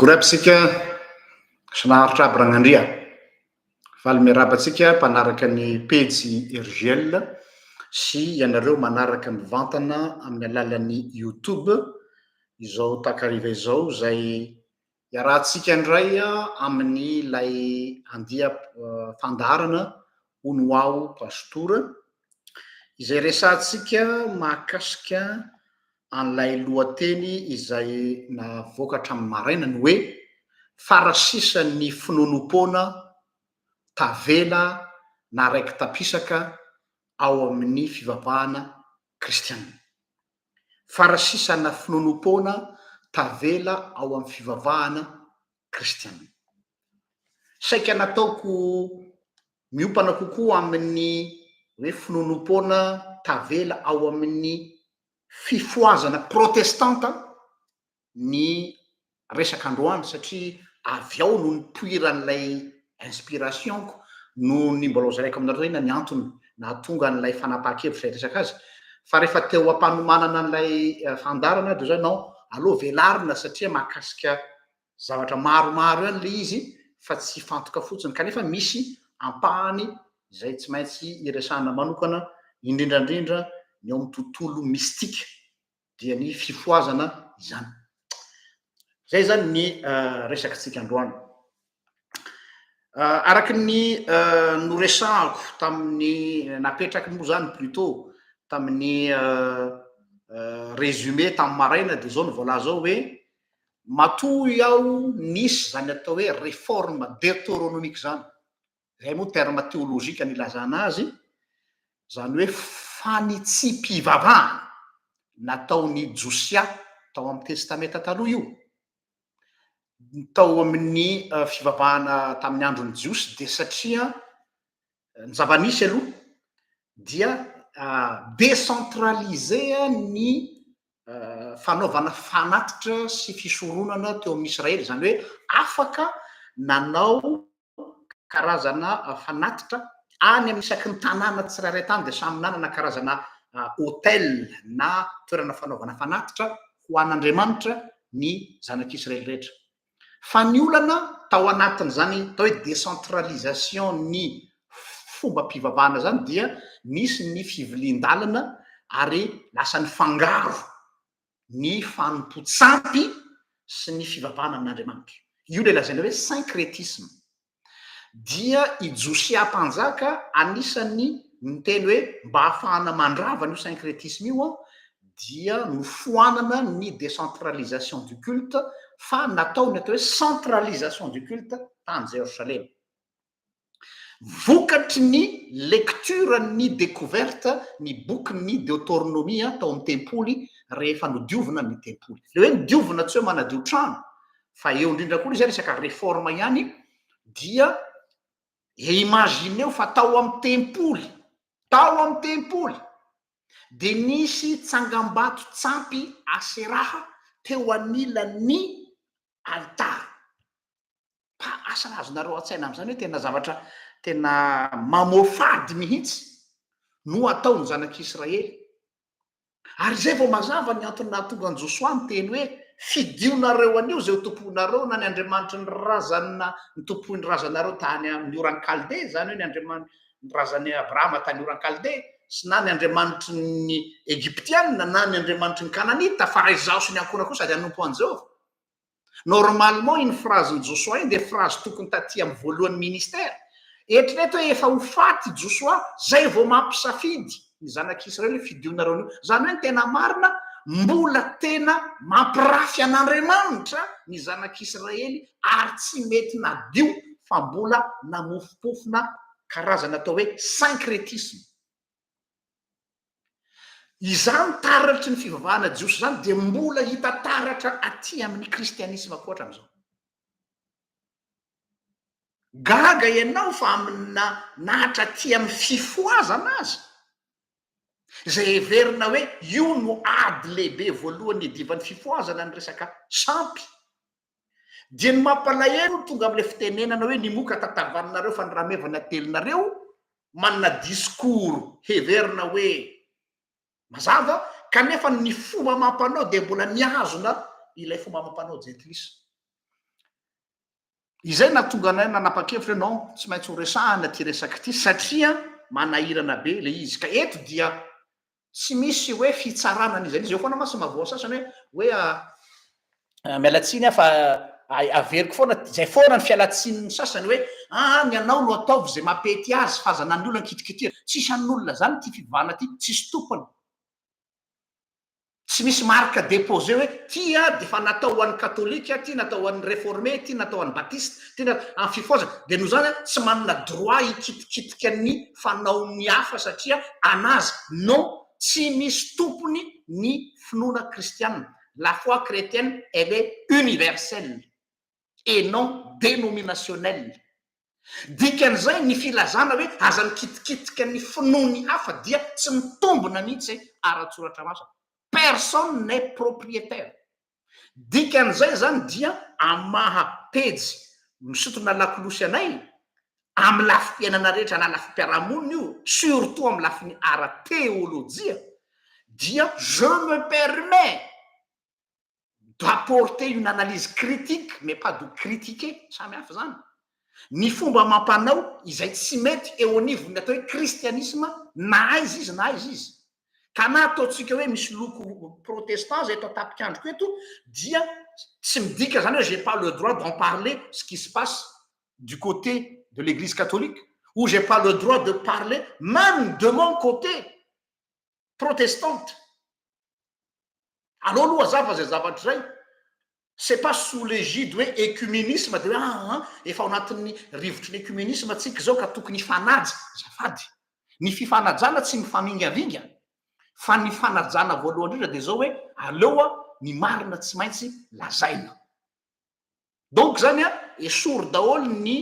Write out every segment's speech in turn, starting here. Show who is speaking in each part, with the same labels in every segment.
Speaker 1: korapsika sinaritra aby ragnandria faly miarabatsika mpanaraka ny pejy RGL sy ianareo manaraka mivantana amin'ny alalan'ny YouTube izao takariva izao zay iarahantsika indray amin'ny lay andia fandarana hono ao pastora izay resantsika mahakasika an'ilay lohateny izay navoaka hatramin'ny maraina ny hoe farasisan'ny finonom-poana tavela na raiky tapisaka ao amin'ny fivavahana kristianina. Farasisana finonom-poana tavela ao amin'ny fivavahana kristianina. Saika nataoko miopana kokoa amin'ny hoe finonom-poana tavela ao amin'ny fifoazana protestanta ny resaka androany satria avy ao no nipoiran'ilay inspirationko no ny mbola zaraiko aminareo inona ny antony nahatonga an'ilay fanapahan-kevitra resaka azy fa rehefa teo ampanomanana an'ilay fandarana de zany nao aloha velarina satria mahakasika zavatra maromaro ihany le izy fa tsy fantoka fotsiny kanefa misy ampahany izay tsy maintsy iresahana manokana indrindrandrindra ny ao amin'ny tontolo mistika dia ny fifoazana izany. Zay zany ny resakatsika androany. Araky ny noresahako tamin'ny napetraky moa zany plutôt tamin'ny résumé tamin'ny maraina de zao ny voalaza ao hoe matoy ao nisy zany atao hoe réforme deutéronomique zany. Zay moa terme théologique ny ilazana azy zany hoe fanitsipivavahana nataony Josia tao amin'ny testamenta taloha io tao amin'ny fivavahana tamin'ny andron'ny Jiosy de satria ny zava-nisy aloha dia décentraliser ny fanaovana fanatitra sy fisoronana teo amin'ny Israely zany hoe afaka nanao karazana fanatitra any amin'ny isaky ny tanàna tsirairay tany de samy nanana karazana hôtel na toerana fanaovana fanatitra ho an'Andriamanitra ny zanak'Israely rehetra. Fa ny olana tao anatin'izany tao hoe décentralisation ny fomba mpivavahana zany dia nisy ny fivilian-dalana ary lasa ny fangaro ny fanompo-tsampy sy ny fivavahana amin'Andriamanitra. Io le lazaina hoe syncrétisme. Dia i Josia mpanjaka anisany miteny hoe mba ahafahana mandrava n'io syncrétisme io dia nofoanana ny décentralisation du culte fa natao ny atao hoe centralisation du culte tany Jérusalem. Vokatry ny lecture ny découverte ny boky ny Deutéronomie tao amin'ny tempoly rehefa nodiovina ny tempoly. Le hoe nodiovina tsy hoe manadio trano fa eo indrindra koa izy resaka réforme ihany dia imagineo fa tao amin'ny tempoly de nisy tsangam-bato tsampy Aseraha teo anilan'ny altara. Asa azonareo an-tsaina amin'izany hoe tena zavatra tena mamofady mihitsy no ataony zanak'Israely. Ary zay vao mazava ny antony nahatonga ny Josoa ny teny hoe fidionareo anio zay ho tomponareo na ny Andriamanitry ny razana ny tompoiny razanareo tany amin'ny oran Kalde, zany hoe ny Andriamanitry ny razany Abrahama tany oran Kalde, sy na ny Andriamanitry ny Egyptianina na ny Andriamanitry ny Kananita fa Izao sy ny akonako sady hanompo an'Jehova. Normalement iny phrase-ny Josoa iny dia phrase tokony taty amin'ny voalohany ministère. Eritrereto hoe efa ho faty Josoa zay vao mampisafidy ny zanak'Israely fidionareo anio. Zany hoe ny tena marina mbola tena mampirafy an'Andriamanitra ny zanak'Israely ary tsy mety nadio fa mbola namofopofona karazana atao hoe syncrétisme. Izany taratry ny fivavahana jiosy zany dia mbola hita taratra aty amin'ny kristianisme koatra am'izao. Gaga ianao fa amina nahatra aty amin'ny fifoazana azy zay heverina hoe io no ady lehibe voalohany idivan'ny fifoazana ny resaka sampy. Dia ny mampalahelo tonga amin'ilay fitenenana hoe nimoka tatavanareo fa ny ramevana telonareo manana discours heverina hoe mazava kanefa ny fomba mampanao dia mbola miazona ilay fomba mampanao jetlisa. Izay natonga anay nanapa-kevitra non tsy maintsy ho resahana ty resaka ty satria manahirana be le izy. Ka eto dia tsy misy hoe fitsarana n'izany izy eo foana masy mavoa sasany hoe mialatsiny fa averiko foana zay foana ny fialatsin'ny sasany hoe ny anao no ataovy zay mampety azy fazanan'ny olona kitikitira. Tsisy an'olona zany ty fivavahana ty tsisy tompony. Tsy misy marque déposé hoe tia de fa natao ho an'ny katolika, ty natao ho an'ny réformé, ty natao ho an'ny baptiste, ty amin'ny fifoazana. De no zany tsy manana droit hikitikitika ny fanaon'ny hafa satria anazy non, tsy misy tompony ny finoana kristianina. La foi chrétienne elle est universelle et non dénominationnelle. Dikan'izay ny filazana hoe aza mikitikitika ny finoany hafa dia tsy mitombona mihitsy ara-tsoratra masina. Personne n'est propriétaire. Dikan'izay zany dia amaha-pejy misotona lakolosy anay amin'ny lafim-piainana rehetra na lafim-piarahamonina io, surtout amin'ny lafiny ara-théologia, dia je me permets d'apporter une analyse critique mais pas de critiquer, samy hafa zany. Ny fomba mampanao izay tsy mety eo anivony atao hoe kristianisme na aiza izy na aiza izy. Ka na ataontsika hoe misy loko protestant zay atao tapikandroko eto dia tsy midika zany hoe j'ai pas le droit d'en parler ce qui se passe du côté de l'église catholique ou j'ai pas le droit de parler même de mon côté protestante. Alors aloha zava zay zavatra zay c'est pas sous l'égide hoe écuménisme de efa ao anatin'ny rivotry ny écuménisme atsika zao ka tokony hifanaja. Zafady ny fifanajana tsy mifamingavinga fa ny fanajana voalohany indrindra dia zao hoe aleoa ny marina tsy maintsy lazaina. Donc zany esory daholo ny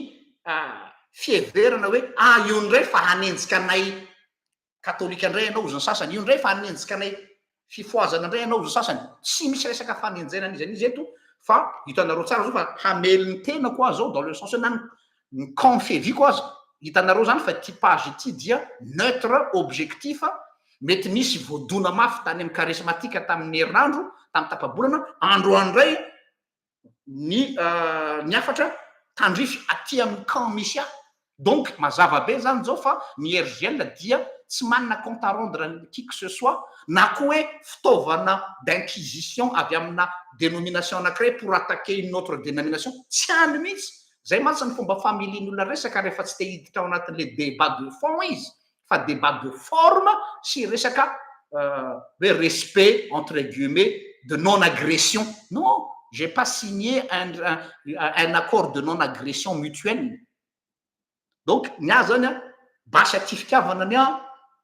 Speaker 1: fieverana hoe io ndray fa hanenjika anay katolika indray ianao ozany sasany, io ndray fa hanenjika anay fifoazana indray ianao ozany sasany. Tsy misy resaka fanenjaina an'izy izy eto fa hitanareo tsara zao fa hameliny tena koa zao dans le sens hoe na ny confévi koa azy. Hitanareo zany fa ty page ity dia neutre objectif, mety misy voadona mafy tany amin'ny charismatique tamin'ny herinandro tamin'ny tapabolana androandray ny afatra tandrify aty amin'ny camp misy ahy. Donc mazava be zany zao fa ny RGL dia tsy manana compte à rendre qui que ce soit na koa hoe fitaovana d'inquisition avy amina dénomination anankiray pour attaquer une autre dénomination. Tsy hany mihitsy. Zay mantsy ny fomba familian'olona resaka rehefa tsy te hiditra ao anatin'le débat de fond izy fa débat de forme sy resaka le respect entre guillemets de non-agression. Non, j'ai pas signé un accord de non-agression mutuelle. Donc ny azy zany basy aty fitiavana ny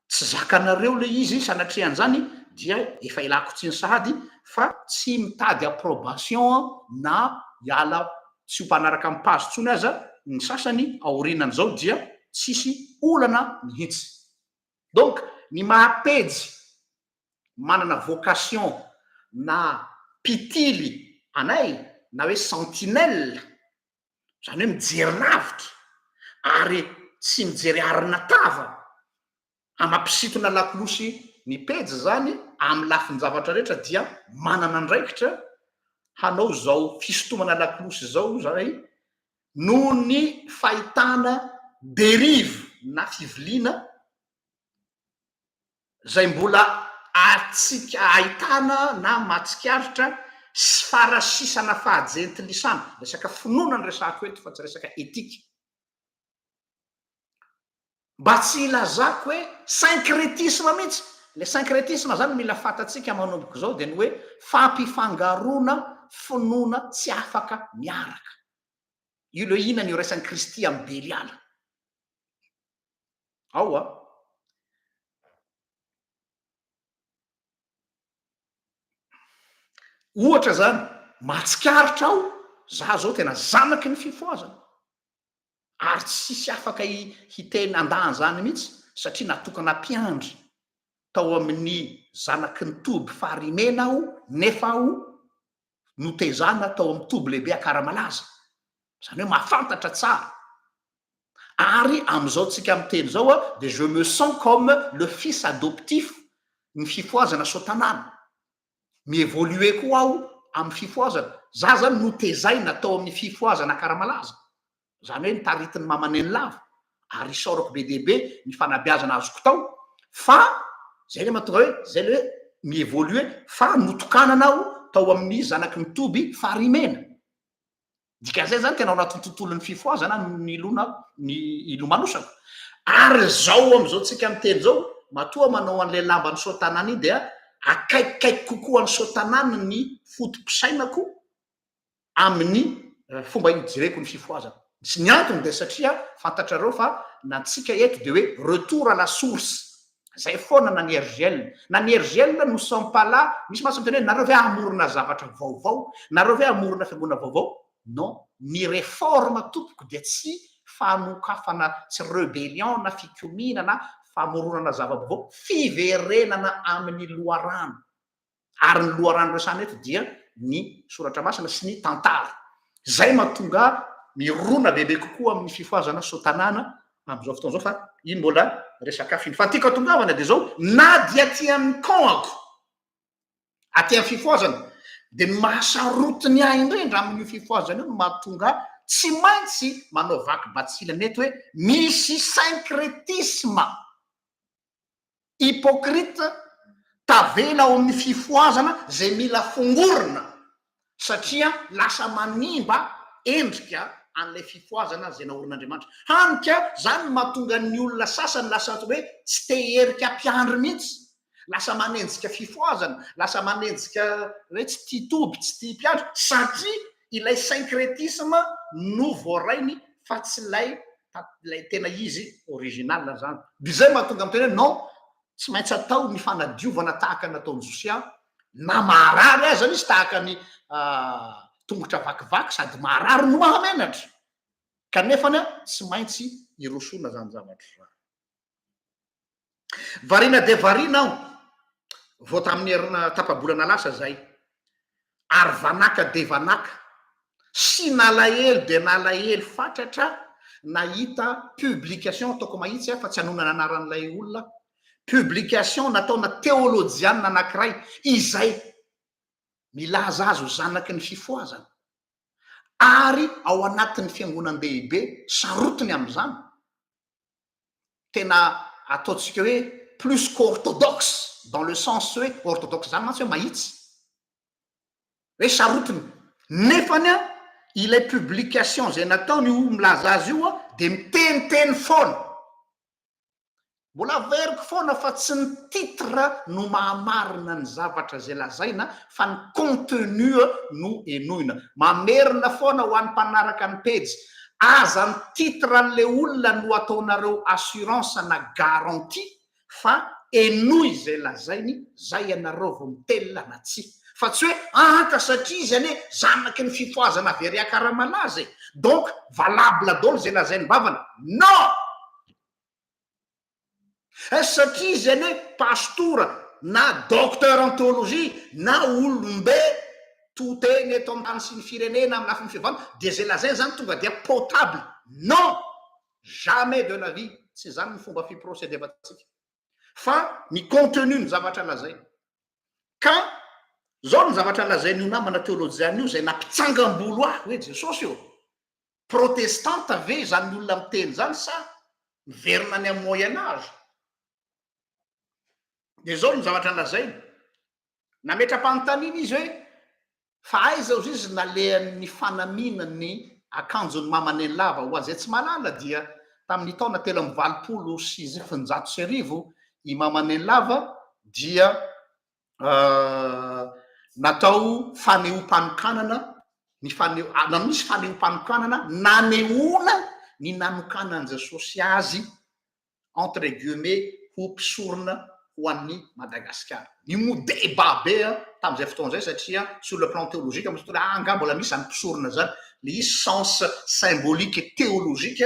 Speaker 1: tsy zakanareo le izy sanatrehan'izany dia efa ilako tsy ny sahady fa tsy mitady approbation na hiala tsy ho mpanaraka amin'ny page tsony aza ny sasany aorinan'izao dia tsisy olana mihitsy. Donc ny mahapejy manana vocation na pitily anay na hoe sentinelle zany hoe mijery lavitra ary tsy mijery arina tava amampisitona lakolosy ny pejy zany amin'ny lafiny zavatra rehetra dia manana andraikitra hanao zao fisotomana lakolosy zao zay noho ny fahitana derive na fiviliana zay mbola atsika ahitana na matsikaritra sy farasisana fahajentylisana resaka finoana ny resako eto fa tsy resaka etika mba tsy ilazako hoe syncrétisme mihitsy le syncrétisme zany mila fatatsika manomboka zao de ny hoe fampifangarona finoana tsy afaka miaraka io le inany io resan'ny kristy amin'ny beliala ao a ohatra zany matsikaritra aho za zao tena zanaky ny fifoazana ary tsisy afaka hiteny andany zany mihitsy satria natokana mpiandry tao amin'ny zanaky ny toby farimena aho nefa aho notezana tao amin'ny toby lehibe akaramalaza zany hoe mahafantatra tsara ary am'izao tsika am'teny zao a de je me sens comme le fils adoptif ny fifoazana sotanana mievolue koa aho amin'ny fifoazana za zany notezaina tao amin'ny fifoazana akaramalaza zany hoe nitaritiny mamaneny lava ary isorako be dehibe ny fanabeazana azoko tao fa zay le mahatonga hoe zay le hoe mievolue fa notokanana aho tao amin'ny zanaky mitoby farimena dikan'izay zany tena ao anatin'ny tontolon'ny fifoazana ny ilomanosako ary zao am'izao tsika miteny zao matoa manao an'le lambany sotanana iny dia akaikikaiky kokoa ny sotanana ny fotom-pisainako amin'ny fomba ijereko ny fifoazana sy ny antony de satria fantatrareo fa natsika eto de hoe retour à la source zay foana nany ergel nous sommes pas là misy masiteny hoe nareo ve amorona zavatra vaovao nareo ve amorona fiangonana vaovao non ny réforme tompoko de tsy fanokafana tsy rebellion na fikomina na famoronana zava-baovao fiverenana amin'ny loharano ary ny loharano resana eto dia ny soratra masina sy ny tantara zay mahatonga mirona bebe kokoa amin'ny fifoazana sotanana am'izao fotoana zao fa iny mbola resaka finy fa tiako atongavana de zao na dia aty amin'ny kaoko aty amin'ny fifoazana de mahasarotiny ahy indrindra amin'ny fifoazana io no mahatonga tsy maintsy manao vaky batsilany eto hoe misy syncrétisme hypocrite tavela ao amin'ny fifoazana zay mila fongorona satria lasa manimba endrika an'lay fifoazana zay naorin'andriamanitra hanika zany mahatonga ny olona sasany lasa hoe tsy te herika mpiandry mihitsy lasa manenjika fifoazana lasa manenjika hoe tsy tia toby tsy tia mpiandry satria ilay syncrétisme no voarainy fa tsy lay tena izy original zany de zay mahatonga am'tena hoe non tsy maintsy atao ny fanadiovana tahaka nataony Josia na marary aza izy tahaka ny tongotra vakivaky sady marary no mahamenatra kanefany tsy maintsy irosona zany zavatra varina de varina aho vo tamin'ny herina tapabolana lasa zay ary vanaka de vanaka sy nalahelo de nalahelo fatratra nahita publication ataoko mahitsy fa tsy anonana anaran'ilay olona publication nataona teolojiana anankiray izay milaza azy ho zanaky ny fifoazana ary ao anatin'ny fiangonan-dehibe sarotiny am'izany tena ataotsika hoe plus qu'orthodoxe dans le sens hoe orthodoxe zany mantsy hoe mahitsy hoe sarotiny nefany a ilay publication zay nataony io milaza azy io a de miteniteny foana mbola veriko foana fa tsy ny titre no mahamarina ny zavatra zay lazaina fa ny contenu no enoina mamerina foana ho an'ny mpanaraka ny pejy aza ny titre an'le olona no ataonareo assurance na garantie fa enoy zay lazainy zay ianareo vo mitelona na tsy fa tsy hoe ka satria izy ane zanaky ny fifoazana very akaramalaza e donc valable dolo zay lazainy bavana non satria izy ane pastora na docteur en théologie na olombe toteny eto ambany sy ny firenena amin'ny lafiny fivana de zay lazainy zany tonga dia potable non jamais de la vie tsy zany ny fomba fiprocédevantsika fa ny contenu ny zavatra lazainy ka zao ny zavatra lazainy io namana teolojiana io zay nampitsangam-bolo hoe jesosy io protestante ve zany olona miteny zany sa miverina any amin'ny moyen âge de zao ny zavatra lazainy nametra-panontaniana izy hoe fa aiza ozy izy nalehan'ny fanamina ny akanjony mamany ny lava ho azay tsy malala dia tamin'ny taona 326 i mamany ny lava dia natao faneho-panokanana misy faneho-panokanana nanehoana ny nanokanany Jesosy azy entre guillemets ho mpisorona ho an'ny Madagasikara ny modébat be tamin'izay fotoana zay satria sur le plan théologique misy fotoana anga mbola misy any mpisorona zany le izy sens symbolique et théologique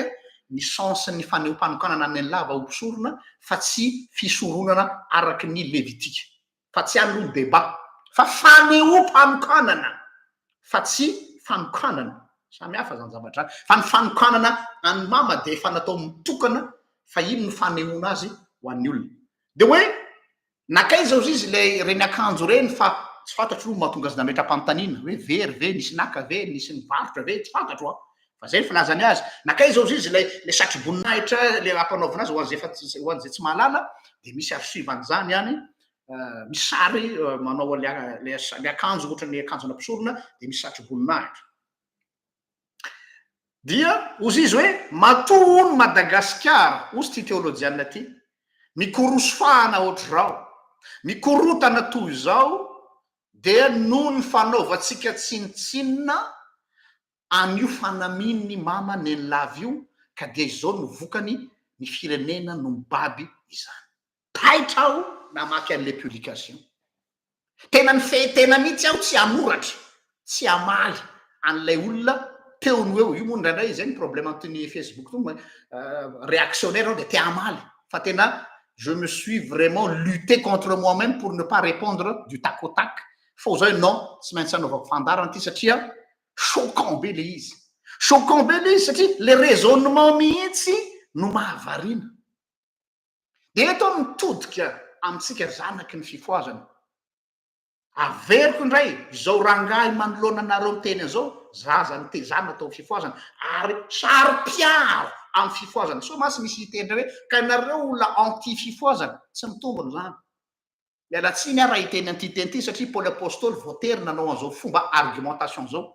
Speaker 1: ny sens ny faneho-panokanana ny lava ho mpisorona fa tsy fisoronana araky ny levitika fa tsy an'olo débat fa faneho-panokanana fa tsy fanokanana samy hafa zany zavatra fa ny fanokanana any mama de efa natao mitokana fa ino ny fanehoana azy ho an'ny olona de hoe nakaiza ozy izy le reny akanjo reny fa tsy fantatro no mahatonga azy nametra-panontaniana hoe very ve nisy naka ve nisy nivarotra ve tsy fantatro fa zay ny filazany azy nakaiza ozy izy le satry-boninahitra le ampanaovana azy ho an'zay tsy mahalala de misy arsuivany zany any misy sary manao le akanjo ohatra ny akanjona mpisorona de misy satry-boninahitra dia ozy izy hoe matono Madagasikara ozy ty teolojiana ty mikorosofahana ohatry zao mikorotana toy zao dia noho ny fanaovantsika tsinitsinina an'io fanaminy mama ny lava io ka dia izao no vokany ny firenena no mibaby izany taitra aho namaky an'le publication tena ny fehitena mihitsy aho tsy amoratra tsy amaly an'ilay olona teony eo io moa ndraindray zay ny problème antony Facebook to réactionnaire de te amaly fa tena je me suis vraiment lutté contre moi-même pour ne pas répondre du tac au tac fa zao non tsy maintsy anaovako fandarana ty satria choquant be le izy choquant be le izy satria le raisonnement mihitsy no mahavarina de eto mitodika amitsika zanaky ny fifoazana averiko indray zao rangahy manoloana anareo miteny an'izao zaza ny tezana atao fifoazana ary sary-piaro amin'ny fifoazana so masy misy hitendra hoe ka nareo olona anti fifoazana tsy mitombony zany mialatsiny raha hiteny antiteny ty satria Paul apôstôly voatery nanao an'izao fomba argumentation zao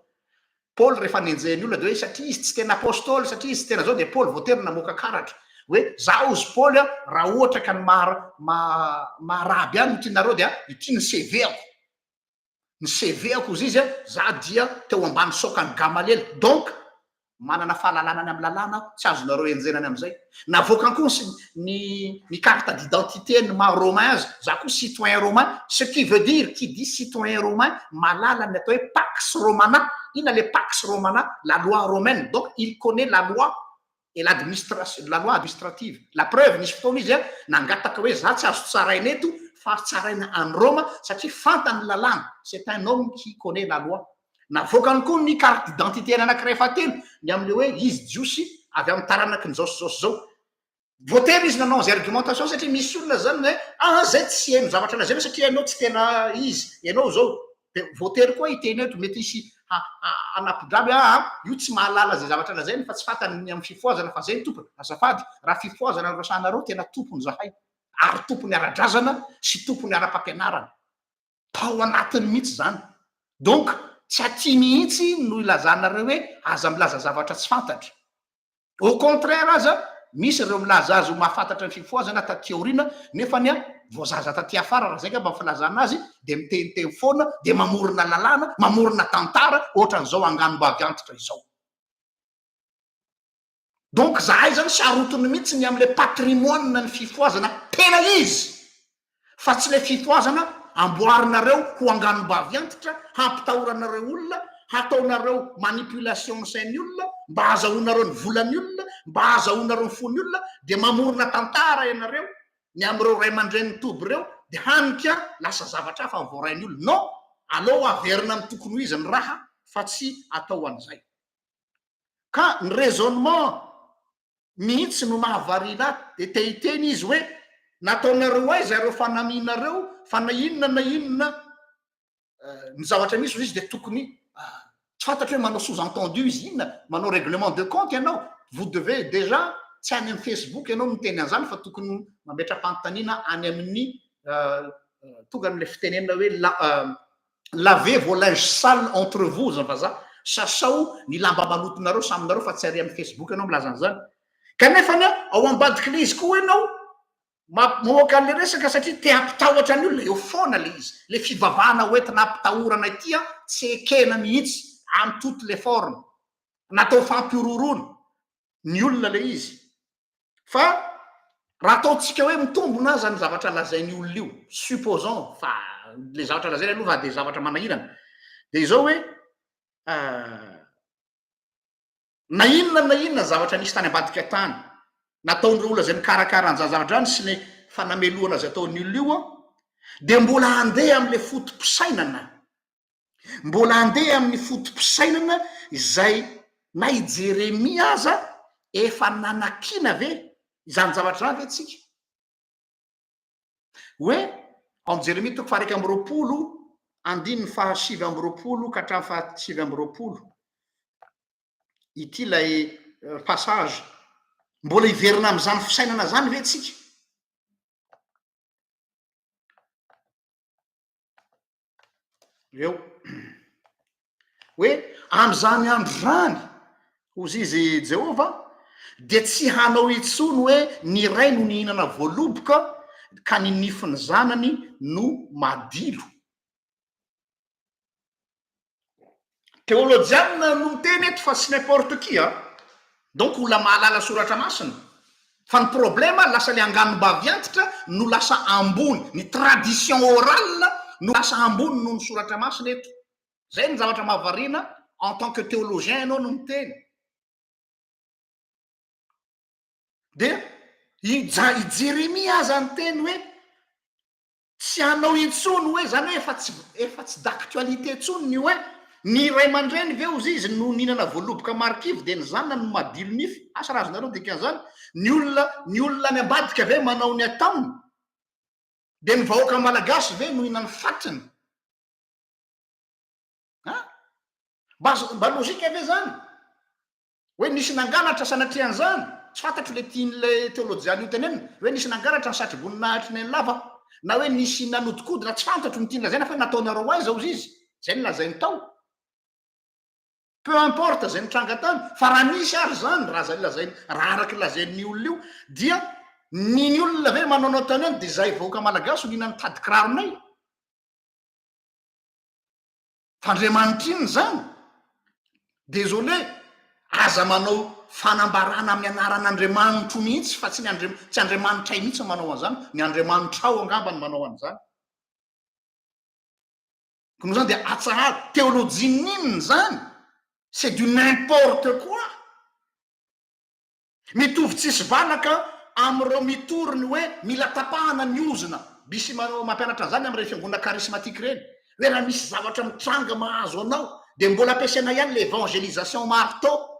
Speaker 1: Paul rehefa nenjehany olona de hoe satria izy tsy tena apôstôly satria izy tena zao de Paul voatery namoaka karatra hoe za ozy Paul raha ohatra ka ny maharaby any tianareo dia ity ny CV-ako ny CV-ako ozy izy za dia teo ambany sokany Gamalel donc manana fahalalana any amin'ny lalàna tsy azonareo enjenany am'izay navoaka koa ny carte d'identité ny maha romain azy za koa citoyen romain ce qui veut dire qui dit citoyen romain malala ny atao hoe pax romana ina le pax romana la loi romaine donc il connaît la loi et l'administration la loi administrative la preuve nisy fotoana izy nangataka hoe za tsy azo tsaraina eto fa tsaraina any Roma satria fantany lalàna c'est un homme qui connaît la loi navoakany koa ny carte d'identité anankiray fatelo ny am'le hoe izy jiosy avy amin'ny taranaky ny jaosijosy zao voatery izy nanao zay argumentation satria misy olona zany hoe zay tsy haino zavatra lazay satria ianao tsy tena izy ianao zao de voatery koa hiteny eto mety isy anapidraby io tsy mahalala zay zavatra lazainy fa tsy fantany amin'ny fifoazana fa zay ny tompony azafady raha fifoazana rasanareo tena tompony zahay ary tompony ara-drazana sy tompony ara-pampianarana tao anatiny mihitsy zany donc tsy aty mihitsy no ilazanareo hoe aza milaza zavatra tsy fantatra au contraire aza misy ireo milaza azy ho mahafantatra ny fifoazana taty aoriana nefany voazaza taty afara raha zay ka mba filazana azy de miteniteny foana de mamorona lalàna mamorona tantara ohatran'izao anganom-bavy antitra izao donc zahay zany sarotony mihitsy ny am'le patrimoine ny fifoazana tena izy fa tsy le fifoazana amboarinareo ho anganom-bavy antitra hampitahoranareo olona hataonareo manipulation sain'ny olona mba azahoanareo ny volan'ny olona mba azahoanareo ny fon'ny olona de mamorona tantara ianareo ny am'ireo ray aman-dren'ny toby reo de hanika lasa zavatra hafa voarain'ny olona non aleo averina amin'ny tokony ho izy ny raha fa tsy atao an'izay ka ny raisonnement mihitsy no mahavarina de tehiteny izy hoe nataonareo aiza reo fanaminareo fa na inona na inona ny zavatra misy izy de tokony tsy fantatry hoe manao sous-entendu izy inona manao règlement de compte ianao vous devez déjà tsy any amin'ny Facebook ianao miteny an'izany fa tokony mametra-panontaniana any amin'ny tonga n'le fitenenina hoe laver vos linge sale entre vous zany fa za sasao ny lamba malotonareo saminareo fa tsy ary amin'ny Facebook ianao milaza an'izany kanefany ao ambadik'le izy koa ianao mamoaka an'le resaka satria te ampitahotra ny olona eo foana le izy le fivavahana hoentina ampitahorana itya tsy ekena mihitsy amy toutes les formes natao fampiororona ny olona le izy fa raha ataotsika hoe mitombona zany zavatra lazainy olona io supposons fa le zavatra lazainy aloha de zavatra manahirana de izao hoe na inona zavatra nisy tany ambadika tany nataon'ireo olona zay mikarakara an'izany zavatra zany sy ny fanamelohana zay ataon'ny olona io de mbola andeha am'le fotom-pisainana mbola andeha amin'ny fotom-pisainana izay na i Jeremia aza efa nanakina ve izany zavatra zany ve tsika hoe ao Jeremia toko faha 1 andininy faha 7 ka hatramin'ny faha 7 ity lay passage mbola hiverina am'izany fisainana zany ve tsika eo hoe am'izany andro zany ozy izy Jehova de tsy hanao itsony hoe ny ray no nihinana voaloboka ka ny nifiny zanany no madilo théologiana no miteny eto fa sy n'importe qui donc olona mahalala soratra masina fa ny problema lasa le angano-bavy antitra no lasa ambony ny tradition orale no lasa ambony no ny soratra masina eto zay ny zavatra mahavariana en tant que théologien ianao no miteny de i Jeremia aza ny teny hoe tsy hanao intsony hoe zany hoe efa tsy d'actualité tsony ny hoe ny ray aman-dreny ve ozy izy no nihinana voaloboka marikivy de ny zanona no madilo nify asa razonareo dikan'izany ny olona ny ambadika ve manao ny ataony de ny vahoaka malagasy ve no hinany fatiny mba lozika ve zany hoe nisy nanganatra sanatrian'izany tsy fantatro le tian'le théologiany io tenenina hoe nisy nanganatra ny satrovoninahitry ny lava na hoe nisy nanodikody raha tsy fantatro ny tiany lazaina fa nataonareo aiza ozy izy zay ny lazainy tao peu importe zay mitranga tany fa raha nisy ary zany raha zay lazainy raha araky lazain'ny olona io dia niny olona ve manao tany any de zay vahoaka malagasy nihinany tady kiraronay fandriamanitra iny zany désolé aza manao fanambarana amin'ny anaran'Andriamanitro mihitsy fa tsy Andriamanitra mihitsy manao an'izany ny Andriamanitra ao angambany manao an'izany kono zany de atsahary théologienne zany c'est du n'importe quoi mitovy tsisy vanaka am'ireo mitoriny hoe mila tapahana ny ozina misy mampianatra an'izany am'ireny fiangonana charismatique reny hoe raha misy zavatra mitranga mahazo anao de mbola ampiasaina ihany l'évangélisation marteau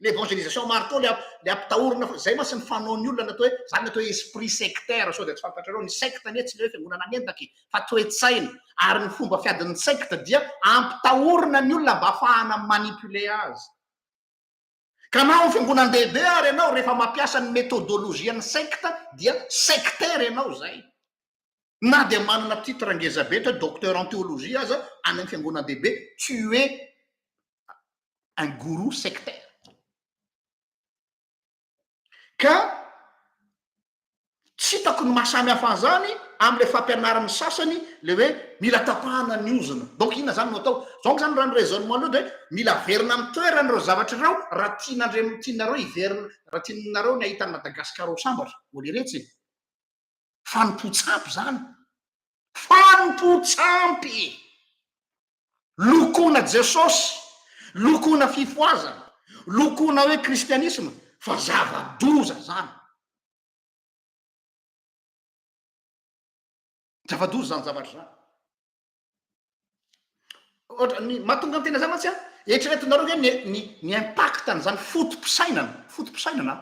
Speaker 1: l'évangélisation marteau le ampitahorina zay ma sy ny fanaon'ny olona natao hoe zany natao hoe esprit sectaire sao de tsy fantatrareo ny secte nie tsy le hoe fiangonana mendaky fa toe-tsaina ary ny fomba fiadin'ny secte dia ampitahorina ny olona mba ahafahana manipule azy ka nao ny fiangonana lehibe ary ianao rehefa mampiasa ny méthodologie ny secte dia sectaire ianao zay na de manana titre ngezabe hoe docteur en théologie aza any amin'ny fiangonana lehibe tu es un gourou sectaire ka tsy hitako ny mahasamy hafa an'izany am'le fampianaran'ny sasany le hoe mila tapahana ny ozina donc inona zany no atao donc zany raha ny raisonnement aloha de mila verina amin'ny toeran'ireo zavatra ireo raha tianareo hiverina raha tianareo ny ahitany Madagasikara ho sambatra oliretsy fanimpotsampy zany fanimpotsampy lokona Jesosy lokona fifoazana lokona hoe kristianisme fa zava-doza zany zava-doza zany zavatra zany ohatra ny mahatonga ny tena zany mantsy eritreretinareo hoe ny impactany zany fotom-pisainana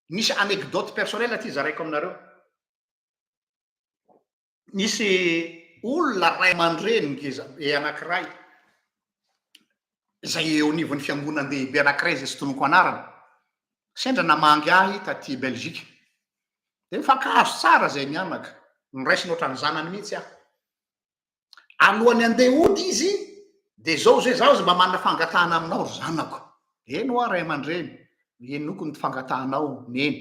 Speaker 1: misy anecdote personnel ty zaraiko aminareo nisy olona ray aman-dreny ngeza anankiray zay eo anivon'ny fiangonandehibe anankiray zay sy tonoko anarana sendra namangy ahy taty belzika de mifankahazo tsara zay mianaka niraisiny ohatrany zanany mihitsy aho alohan'ny andeha ody izy de zao zay zaho zy mba manana fangatahana aminao ry zanako eny oa ray aman-dreny enoko ny fangatahanao neny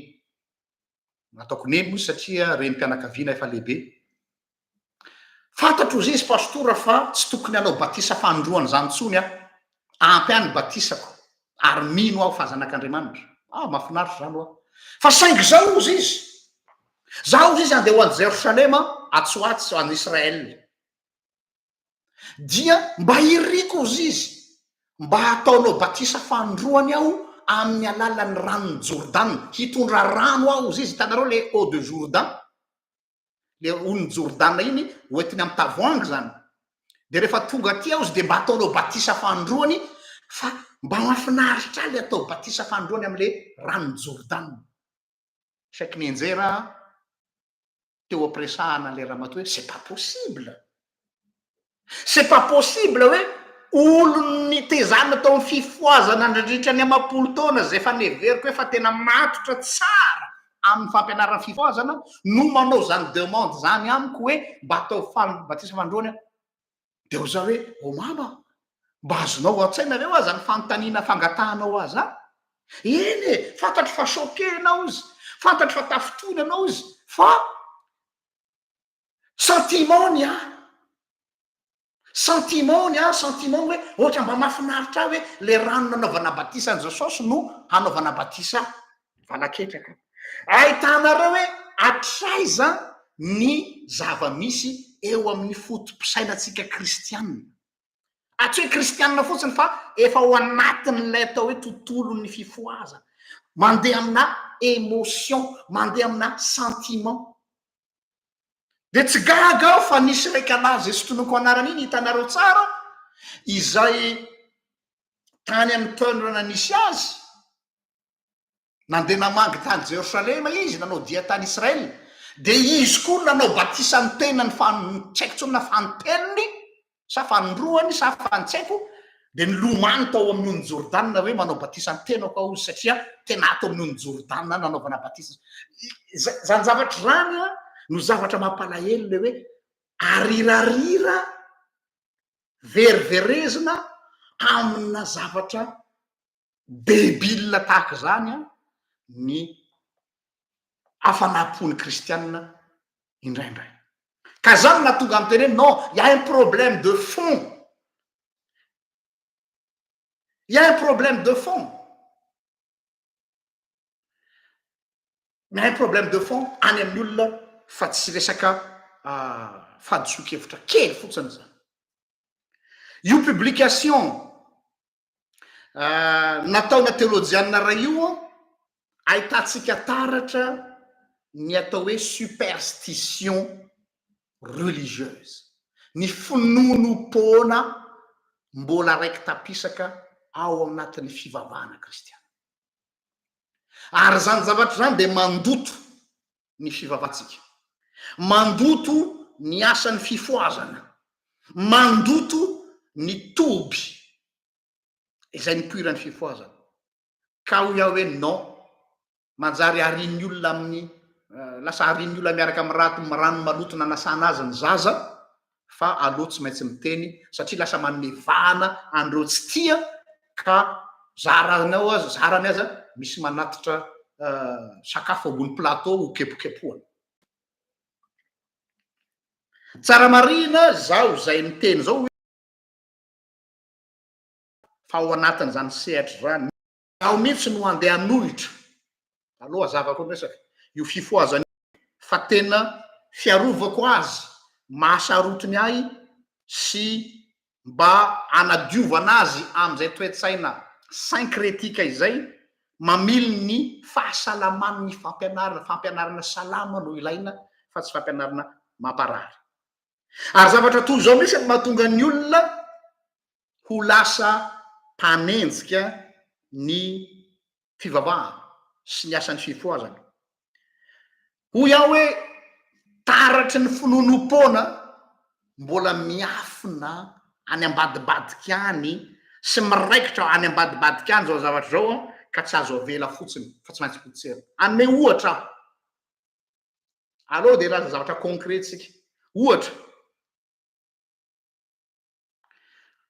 Speaker 1: nataoko neny mozy satria renim-pianakaviana efa lehibe fantatro izy pastora fa tsy tokony anao batisa fandroany zany tsony ampy any batisako ary mino aho fa zanak'Andriamanitra mahafinaritra zany oa fa saingy zao ozy izy zaho izy andeha ho any Jerosalema atsoatsy any Israel dia mba iriko ozy izy mba hataonao batisa fandroany aho amin'ny alalan'ny ranony Jordan hitondra rano aho ozy izy hitanareo le eau de Jourdan le on'ny Jourdan iny hoentiny amin'ny tavoangy zany de rehefa tonga aty aho izy de mba ataonao batisa fandroany fa mba mahafinaritra le atao batisa fandroany am'le ranony Jourdan saiky nienjera teo ampiresahana le ramatoa hoe c'est pas possible hoe olony tezana atao amin'ny fifoazana nandritra ny amapolo taona zay efa neveriko hoe fa tena matotra tsara amin'ny fampianarana fifoazana no manao zany demande zany amiko hoe mba atao batisa fandroany de ho za hoe mama mba azonao an-tsainareo aza ny fanontaniana fangatahanao azy eny fantatro fa choquenao izy fantatro fa tafitony anao izy fa sentiment hoe ohatra mba mahafinaritra hoe le rano nanaovana batisa an Jesosy no hanaovana batisa valaketraka ahitanareo hoe atraiza ny zava-misy eo amin'ny fotom-pisainatsika kristianina atsy hoe kristianina fotsiny fa efa ho anatin'lay atao hoe tontolon'ny fifoazana mandeha amina émotion mandeha amina sentiment de tsy gaga aho fa nisy raika anazy sy tonoko anarana iny hitanareo tsara izay tany amin'ny toerana nisy azy nandeha namangy tany Jerosalema izy nanao dia tany Israel de izy koa nanao batisa ny tenany tsy haiko tsony na fanoteniny sa fanondroany sa fantsaiko de nilomany tao amin'ony Jordan hoe manao batisa ny tenako aho satria tena atao amin'ony Jordan nanaovana batisa zany zavatra zany no zavatra mampalahelo le hoe arirarira veriverezina amina zavatra debile tahaka zany ny afanapony kristianina indraindray ka zany na tonga am'teny hoe non y a un problème de fond mais un problème de fond any amin'ny olona fa tsy resaka fahadiso-kevitra kely fotsiny zany io publication nataona teolojianina ray io ahitantsika taratra ny atao hoe superstition religieuse ny finonom-poana mbola raiky tapisaka ao anatin'ny fivavahana kristiana ary zany zavatra zany de mandoto ny fivavahantsika mandoto ny asan'ny fifoazana mandoto ny toby izay nipoiran'ny fifoazana ka ho iaho hoe non manjary arin'ny olona amin'ny lasa arin'ny olona miaraka amin'ny rano maloto nanasana azy ny zaza fa aleo tsy maintsy miteny satria lasa manevahana andreo tsy tia ka zarany azy misy manatitra sakafo ambony plateau ho kepokepoana tsara marina zao zay miteny zao fa ao anatin' zany sehatra zany ao mihitsy no andeha anohitra aloha zavako resaka io fifoazana fa tena fiarovako azy mahasarotiny ahy sy mba anadiovana azy am'izay toe-tsaina syncrétika izay mamily ny fahasalaman'ny fampianarana salama no ilaina fa tsy fampianarana mamparary ary zavatra toy zao misy mahatonga ny olona ho lasa mpanenjika ny fivavahana sy ny asan'ny fifoazana ho iaho hoe taratry ny finonom-pona mbola miafina any ambadibadika any sy miraikitra any ambadibadika any zao zavatra zao ka tsy azo avela fotsiny fa tsy maintsy potsery anome ohatra aloha de raha zavatra concret tsika ohatra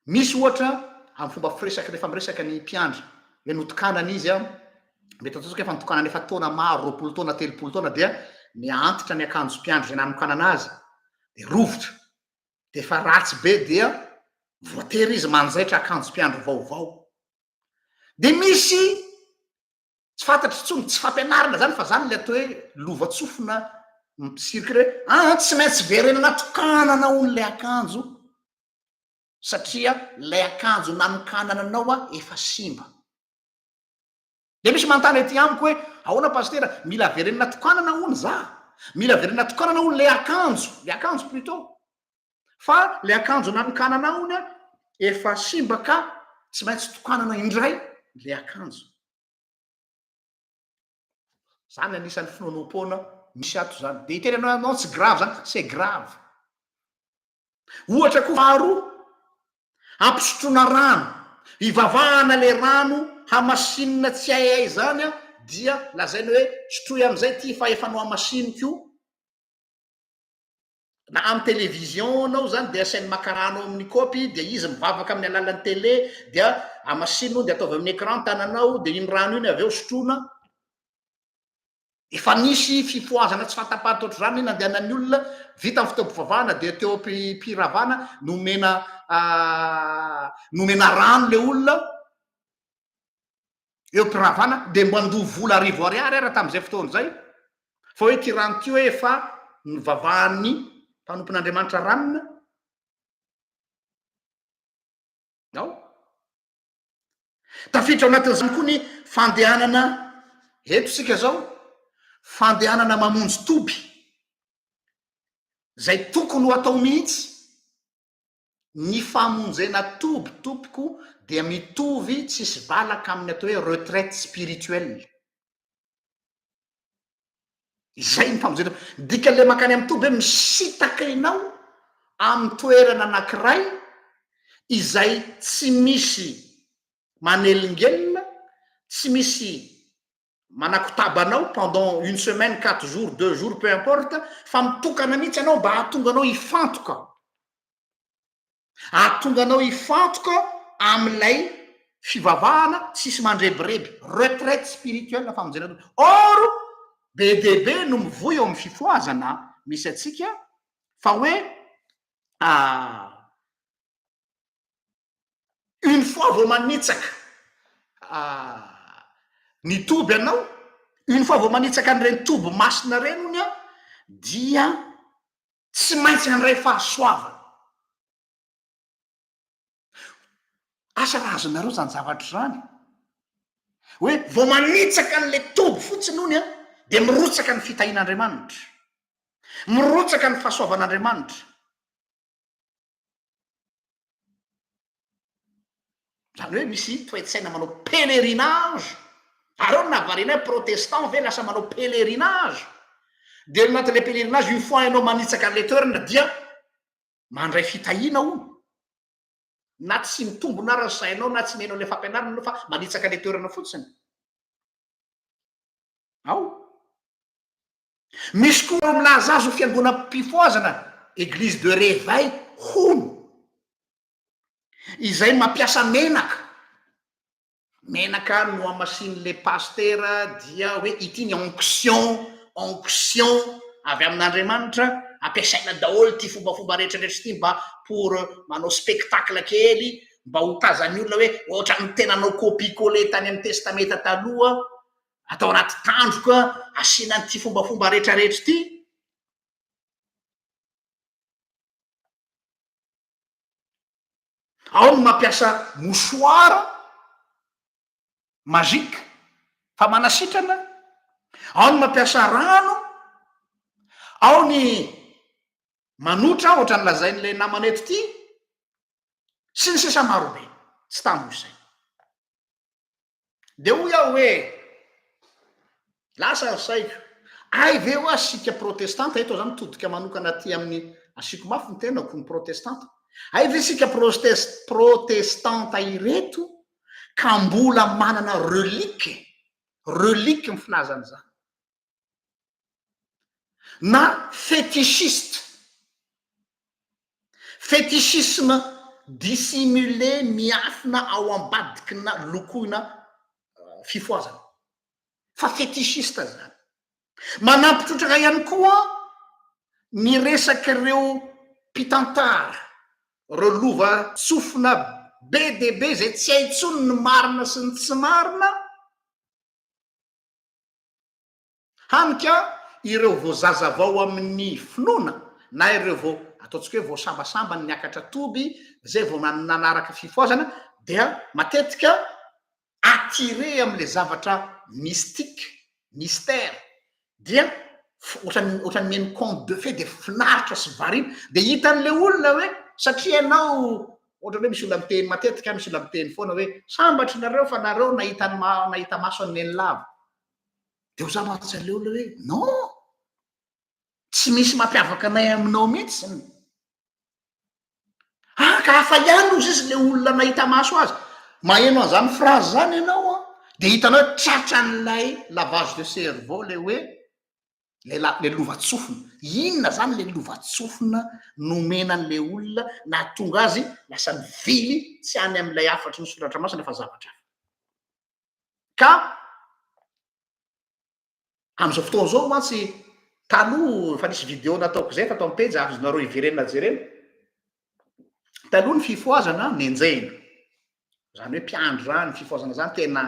Speaker 1: misy ohatra amin'ny fomba firesaky rehefa miresaka ny mpiandry hoe notokanana izy a mety ataotsika efa nitokanana efa taona maro 20 taona 30 taona dia miantitra ny akanjo mpiandry zay nanokanana azy de rovotra de fa ratsy be dia voatery izy manjaitra akanjo mpiandro vaovao de misy tsy fantatry tsony tsy fampianarana zany fa zany le atao hoe lovatsofina misirikle hoe tsy maintsy verenana tokanana on'le akanjo satria le akanjo nanokanana anao a efa simba de misy manontany ety amiko hoe ahoana pastera mila verenina tokanana ony za mila verenina tokanana ony le akanjo plutôt fa le akanjo nanokanana ony a efa simba ka tsy maintsy tokanana indray le akanjo zany anisan'ny finonom-pona misy ato zany de iteny anao tsy grave zany c'est grave ohatra ko faharoa ampisotrona rano ivavahana le rano hamasinina tsy ayay zany a dia lazainy hoe sotroy am'izay ty fa efa no amasiniko na amy télévision anao zany de asainy makarano amin'ny kopy de izy mivavaka amin'ny alalan'ny télé dia amasinino de ataovy amin'ny écran tananao de iny rano iny aveo sotrona efa nisy fifoazana tsy fantapahatra oatra zany iny andehanan'ny olona vita amin'ny fitaompivavahana de teo mpiravana nomena rano le olona eo mpiravana de mbo andoha vola arivo ariary ara tam'izay fotoana zay fa hoe ty rano ty hoe efa novavahan'ny mpanompon'andriamanitra ranona ao tafiditra ao anatin'izany koa ny fandehanana eto sika zao fandehanana mamonjy toby zay tokony ho atao mihitsy ny famonjena tompoko dia mitovy tsisy valaka amin'ny atao hoe retraite spirituelle izay ny famonjena dika le makany amin'ny toby hoe misitaka inao amin'ny toerana anankiray izay tsy misy manelingelina tsy misy manakotabanao pendant une semaine 4 jours 2 jours peu importe fa mitokana mihitsy anao mba ahatonga anao ifantoka am'ilay fivavahana tsisy mandrebireby retraite spirituelle famonjena or be debe no mivoy eo amin'ny fifoazana misy atsika fa hoe une fois vao manitsaka ny toby anao une fois vao manitsaka an'ireny toby masina reny ony a dia tsy maintsy andray fahasoavana asa raha azonareo zany zavatra zany hoe vao manitsaka an'le toby fotsiny ony a de mirotsaka ny fitahin'andriamanitra mirotsaka ny fahasoavan'andriamanitra zany hoe misy toetsaina manao pèlerinage areo navarina protestant ve lasa manao pèlerinage de anatin'le pèlerinage une fois ianao manitsaka an'le toerana dia mandray fitahina ony na tsy mitombona ara sainao na tsy menao le fampianarana anao fa manitsaka le toerana fotsiny ao misy koa milaza azy ho fiangonam-pifoazana église de réveil hono izay mampiasa menaka no amasin'le pastera dia hoe ity ny onction avy amin'andriamanitra ampiasaina daholo ty fombafomba rehetrarehetra ty mba pour manao spectacle kely mba ho tazany olona hoe ohatra ny tenanao copie-coller tany amin'ny testameta taloha atao anaty tandroka asiana ty fombafomba rehetrarehetra ty ao no mampiasa mosoara mazika fa manasitrana ao no mampiasa rano ao ny manotra ohatra ny lazain'le namaneto ty sy ny sisa marobe tsy tambo izay de hoy aho hoe lasa saiko ay ve ho asika protestanta eto zany mitodika manokana ty amin'ny asiko mafy ny tenako ny protestanta ay ve sika protestanta ireto ka mbola manana relike my filazany zany na fétichisme dissimulé miafina ao ambadikina lokoina fifoazana fa fétichiste zany manampitrotraka ihany koa ny resaky ireo mpitantara reo lova tsofina be de be zay tsy haintsony ny marina sy ny tsy marina hanika ireo voazaza vao amin'ny finoana na ireo vao ataontsika hoe voasambasamba ny miakatra toby zay vao nanaraka fifoazana dia matetika attiré am'le zavatra mystique mystère dia ohatrany mihaino conte de fait de finaritra sy varina de hitan'le olona hoe satria ianao ohatra hoe misy olona miteny matetika misy olona miteny foana hoe sambatry nareo fa nareo nahita maso aneny lava de ho zamatsan'le olona hoe non tsy misy mampiavaka anay aminao mihitsy ka hafa ihany ozy izy le olona nahita maso azy maheno an'izany phrase zany ianao a de hitanao hoe tratran'lay lavage de cerveau le hoe le lovatsofina inona zany le lovatsofina nomenan'le olona na tonga azy lasa mivily tsy any am'ilay afatry ny soratra masina fa zavatra ka am'izao fotoana zao mantsy taloha fa nisy video nataoko zay fa atao ampejy azonareo iverena jerena taloha ny fifoazana nenjena zany hoe mpiandro rany fifoazana zany tena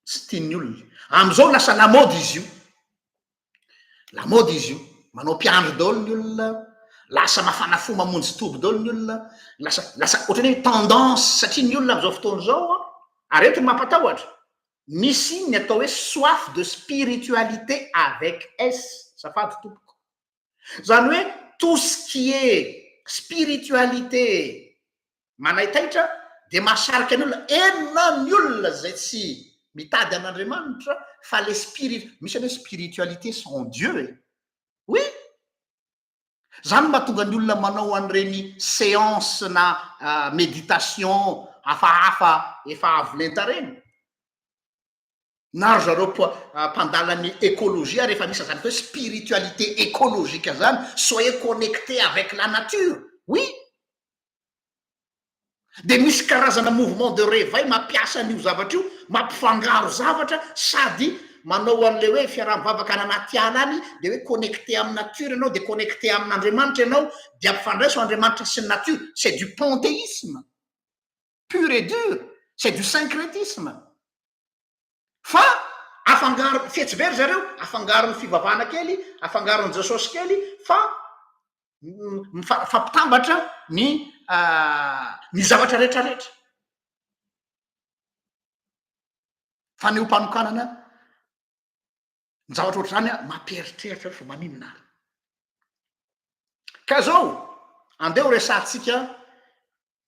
Speaker 1: tsy tiany olona am'izao lasa lamody izy io manao mpiandro daholo ny olona lasa mafana fo mamonjy toby daholo ny olona lasa ohatrany hoe tendance satria ny olona am'izao fotoana zao a ary entiny mampatahotra misy ny atao hoe soif de spiritualité avec S safady tompoko zany hoe tout ce qui est spiritualité manaitaitra de mahasarika ny olona enona ny olona zay tsy mitady an'Andriamanitra fa le misy hoe spiritualité sans Dieu oui zany mahatonga ny olona manao an'ireny séance na méditation hafahafa efa avo lenta reny na ry zareo mpandalany écologie rehefa misy zany hoe spiritualité écologique zany soyez connecté avec la nature oui de misy karazana mouvement de réveil mampiasa an'io zavatra io mampifangaro zavatra sady manao an'le hoe fiaraha-mivavaka any anaty ala any de hoe connecté amin'ny nature ianao de connecté amin'Andriamanitra ianao de ampifandraiso Andriamanitra sy ny nature c'est du panthéisme pur et dur c'est du syncrétisme fa afangaro fihetsivera zareo afangaron'ny fivavahana kely afangaron'ny Jesosy kely fa fampitambatra ny zavatra rehetrarehetra fa ny ompanokanana ny zavatra ohatr' zany a mampieritreritra fa maninona ary ka zao andeha ho resantsika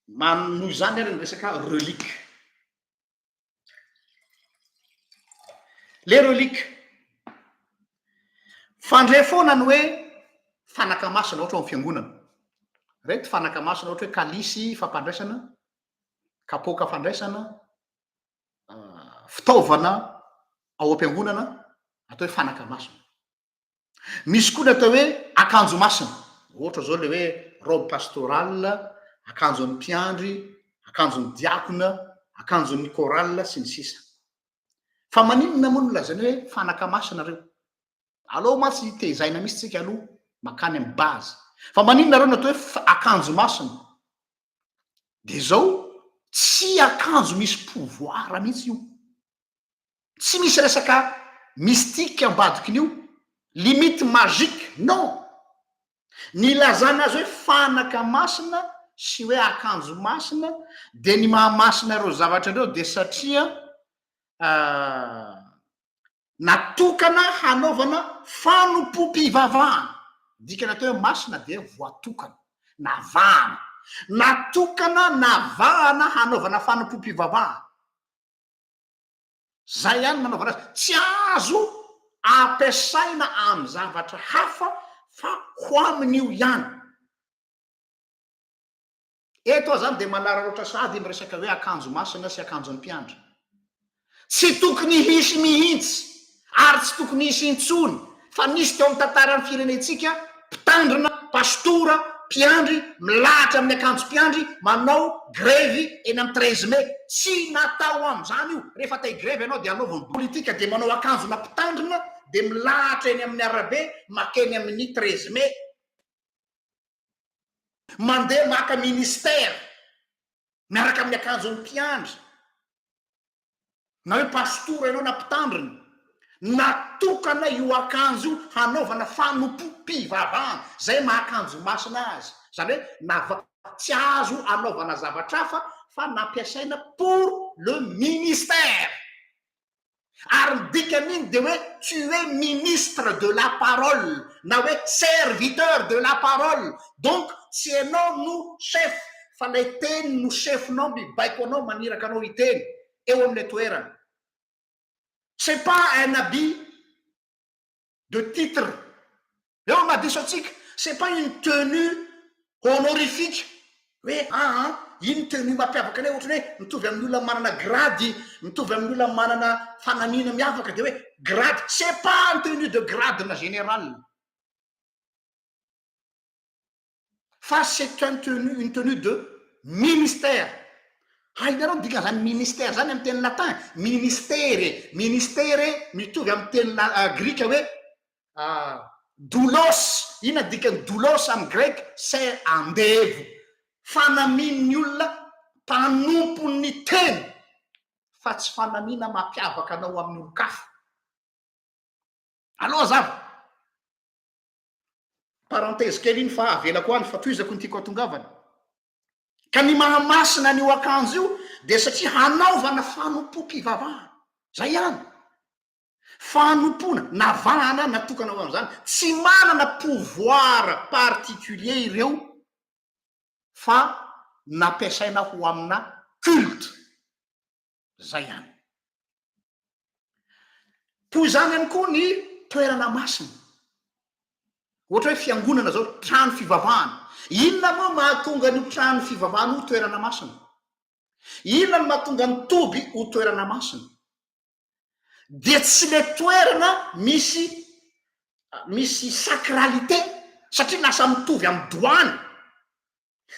Speaker 1: manohy zany ary ny resaka relique le relique fandre foana ny hoe fanaka masina ohatra amin'ny fiangonana reto fanaka masina ohatra hoe kalisy fampandraisana kapoka fandraisana fitaovana ao am-piangonana atao hoe fanaka masina misy koa ny atao hoe akanjo masina ohatra zao le hoe robe pastorale akanjon'ny mpiandry akanjon'ny diakona akanjon'ny chorale sy ny sisa fa maninona moa no lazany hoe fanaka masina reo aloha matsy tezaina misy tsika aloha makany amin'ny base fa maninona reo natao hoe akanjo masina de zao tsy akanjo misy pouvoir mihitsy io tsy misy resaka mystique ambadikiny io limite magique non ny lazana azy hoe fanaka masina sy hoe akanjo masina de ny mahamasina ireo zavatra reo de satria natokana hanaovana fanompom-pivavahana dikana atao hoe masina de voatokana navahana natokana navahana hanaovana fanompom-pivavahana zay ihany nanaovana azy tsy azo ampiasaina amin'ny zavatra hafa fa ho amin'io ihany. Eto aho zany de manara loatra sady miresaka hoe akanjo masina sy akanjon'ny mpiandra. Tsy tokony hisy mihitsy ary tsy tokony hisy intsony fa nisy teo amin'ny tantaran'ny firenentsika mpitandrina, pastora, mpiandry milahatra amin'ny akanjo mpiandry manao grevy eny amin'ny 13 mai. Tsy natao am'izany io. Rehefa te grevy ianao de anaovany politika de manao akanjona mpitandrina de milahatra eny amin'ny arabe makeny amin'ny 13 mai. Mandeha maka ministère miaraka amin'ny akanjon'ny mpiandry na hoe pastora ianao na mpitandrina. Natokana io akanjo io hanaovana fanompo-pivavahana. Zay mahakanjo masina azy. Zany hoe tsy azo anaovana zavatra hafa fa nampiasaina pour le ministère. Ary dikan'iny de hoe tu es ministre de la parole na hoe serviteur de la parole. Donc tsy ianao no chef fa le teny no chefinao mibaiko anao maniraka anao hiteny eo amin'ny toerana. C'est pas un habit de titre. Eo madiso atsika, c'est pas une tenue honorifique. Hoe iny tenue mampiavaka anay ohatrany hoe mitovy amin'ny olona manana grady, mitovy amin'ny olona manana fanamiana miavaka de hoe grade. C'est pas une tenue de grade na général. Fa c'est une tenue de ministère. Hainareo dika zany ministère zany amin'ny teny latin. Ministère mitovy amin'ny teny grika hoe doulos. Ina dikany doulos amin'ny grek? C'est andevo. Fanamian'ny olona mpanompon'ny teny fa tsy fanamiana mampiavaka anao amin'ny olo-kafa. Aloha zava parenthèse kely iny fa avelako any fa toizako ny tiako atongavany. Ka ny mahamasina an'io akanjo io de satria hanaovana fanompo-pivavahana. Zay ihany. Fanompona, navahana natokana ho am'izany. Tsy manana pouvoir particulier ireo fa nampiasaina ho amina culte. Zay ihany. Toy zany ihany koa ny toerana masina. Ohatra hoe fiangonana zao, trano fivavahana. Inona moa mahatonga ny trano fivavahana ho toerana masina? Inona no mahatonga ny toby ho toerana masina? De tsy le toerana misy sacralité satria lasa mitovy amin'ny doany.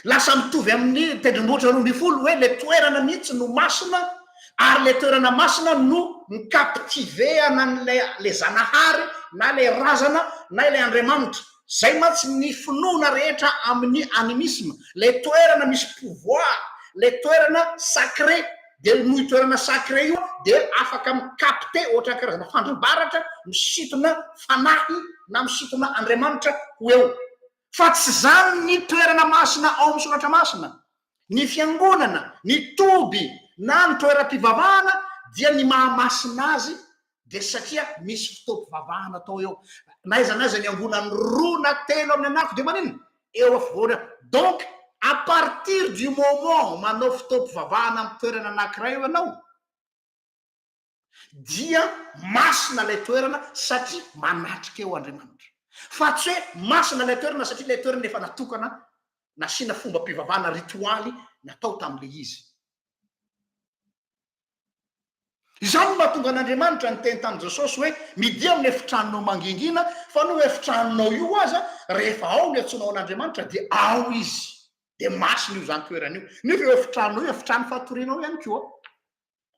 Speaker 1: Lasa mitovy amin'ny tendrombohitra 12 hoe le toerana mihitsy no masina ary le toerana masina no mikaptiveana le zanahary na le razana na le Andriamanitra. Zay mantsy ny finoana rehetra amin'ny animisme. Le toerana misy pouvoir, le toerana sacré, de noho toerana sacré io de afaka mikapte ohatra karazana fandrambaratra misitona fanahy na misitona Andriamanitra ho eo. Fa tsy zany ny toerana masina ao amin'ny soratra masina. Ny fiangonana, ny toby na ny toeram-pivavahana dia ny mahamasina azy de satria misy fotoam-pivavahana atao eo. Naiza ny angonany 2 na 3 amin'ny anako de manino eo afovoany. Donc à partir du moment manao fotoam-pivavahana amin'ny toerana anankiray eo ianao dia masina le toerana satria manatrika eo Andriamanitra. Fa tsy hoe masina le toerana satria le toerana efa natokana nasiana fomba mpivavahana ritualy natao tam'le izy. Izany mahatonga an'Andriamanitra ny teny tamin'i Jesosy hoe midia amin'ny efitranonao mangingina fa no efitranonao io aza rehefa ao ny atsonao an'Andriamanitra de ao izy. De masina io zany toerana io. Nefa eo efitranonao io efitrano fatorianao ihany koa.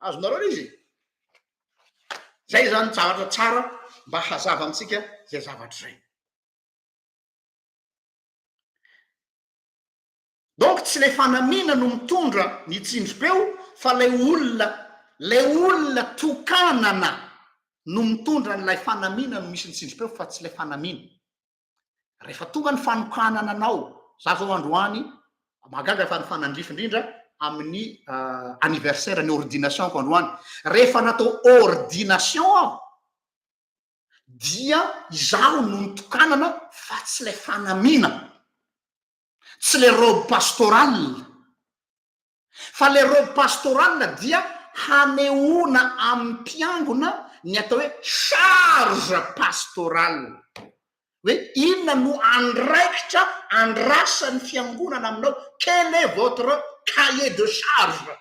Speaker 1: Azonareo izy. Zay zany zavatra tsara mba hazava amitsika zay zavatra zay. Donc tsy le fanamina no mitondra ny tsindrim-peo fa le olona tokanana no mitondra n'ilay fanamina no misy ny tsindrim-peo fa tsy le fanamina. Rehefa tonga ny fanokanana anao, za zao androany magaga fa ny fanandrify indrindra amin'ny anniversaire ny ordination ko androany. Rehefa natao ordination aho dia izaho no nitokanana fa tsy le fanamina. Tsy le robe pastorale. Fa le robe pastorale dia hanehoana amin'ny mpiangona ny atao hoe charge pastorale hoe inona no andraikitra andrasan'ny fiangonana aminao, quel est votre cahier de charge.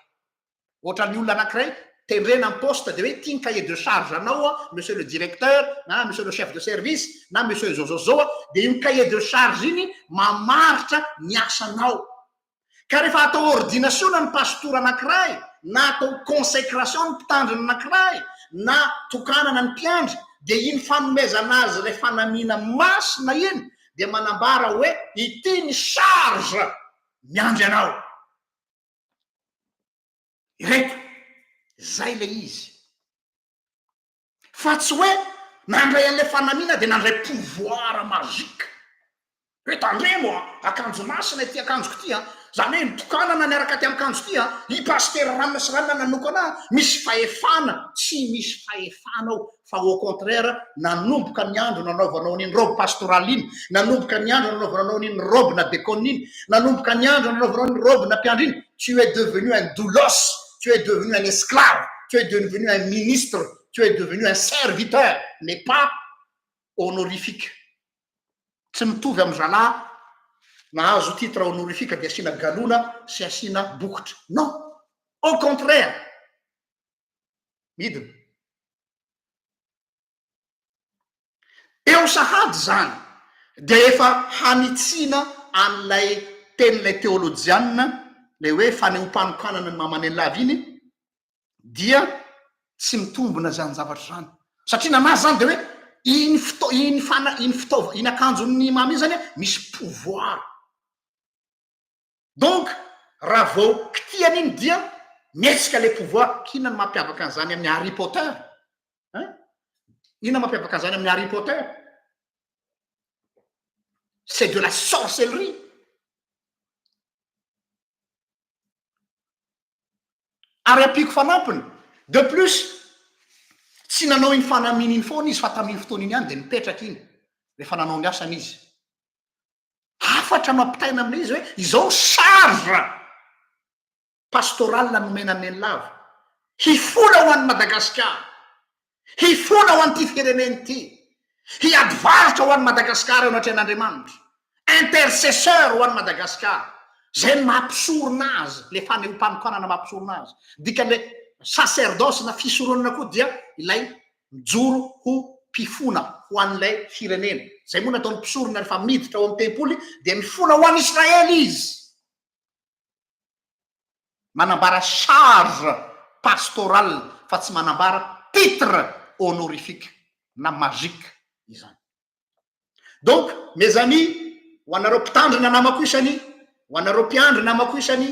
Speaker 1: Ohatra ny olona anankiray tendrena amin'ny poste de hoe tia ny cahier de charge anao a monsieur le directeur na monsieur le chef de service na monsieur zozozoa, de iny cahier de charge iny mamaritra ny asanao. Ka rehefa atao ordination ny pastora anankiray na atao consécration ny mpitandrina anankiray na tokanana ny mpiandry, de iny fanomezana azy ilay fanamina masina iny de manambara hoe ity ny charge miandry anao. Ireto zay le izy, fa tsy hoe nandray an'ilay fanamina de nandray pouvoir magique hoe tandremo akanjo masina ty akanjoko ty zany hoe nitokanana niaraka ty akanjo ty i pasteur ranona sy ranona nanoko ana misy fahefana. Tsy misy fahefana ao, fa au contraire nanomboka ny andro nanaovanao n'iny robe pastorale iny, nanomboka ny andro nanaovanao n'iny robe na dekone iny, nanomboka ny andro nanaovanao ny robe na mpiandry iny. Tu es devenu un doulos, tu es devenu un esclave, tu es devenu un ministre, tu es devenu un serviteur, mais pas honorifique. Tsy mitovy amin'ny zalahy nahazo titre honorifique de asiana galona sy asiana bokotra. Non, au contraire. Midina. Eo sahady zany de efa hanitsina an'ilay tenin'ilay théologianina le hoe fanehompanokanana ny mamanellavy iny, dia tsy mitombona zany zavatra zany satria nanazy zany de hoe iny akanjon'ny mama iny zany misy pouvoir. Donc raha vao kitiany iny dia metsika le pouvoir. Kina ny mampiavaka an'izany amin'ny Harry Potter, ina mampiavaka an'izany amin'ny Harry Potter? C'est de la sorcellerie. Ary ampiko fanampiny. De plus, tsy nanao iny fanamina iny foana izy fa tamin'ny fotoana iny ihany de nipetraka iny rehefa nanao ny asany izy. Hafatra mampitaina amin'izy hoe izao charge pastorale nomena ny lava hifona ho an'ny Madagasikara, hifona ho an'ity fireneny ity, hiady varitra ho an'ny Madagasikara eo anatrehan'Andriamanitra, intercesseur ho an'ny Madagasikara. Zay mampisorona azy, le fanehompanokanana mampisorona azy. Dikan'le sacerdoce na fisoronana koa dia ilay mijoro ho mpifona ho an'ilay firenena. Zay moa nataony mpisorona rehefa miditra ao amin'ny tempoly de mifona ho an'ny Israely izy. Manambara charge pastorale fa tsy manambara titre honorifique na magique izany. Donc mes amis, ho anareo mpitandrina namako isany, ho anareo mpiandry namako isany,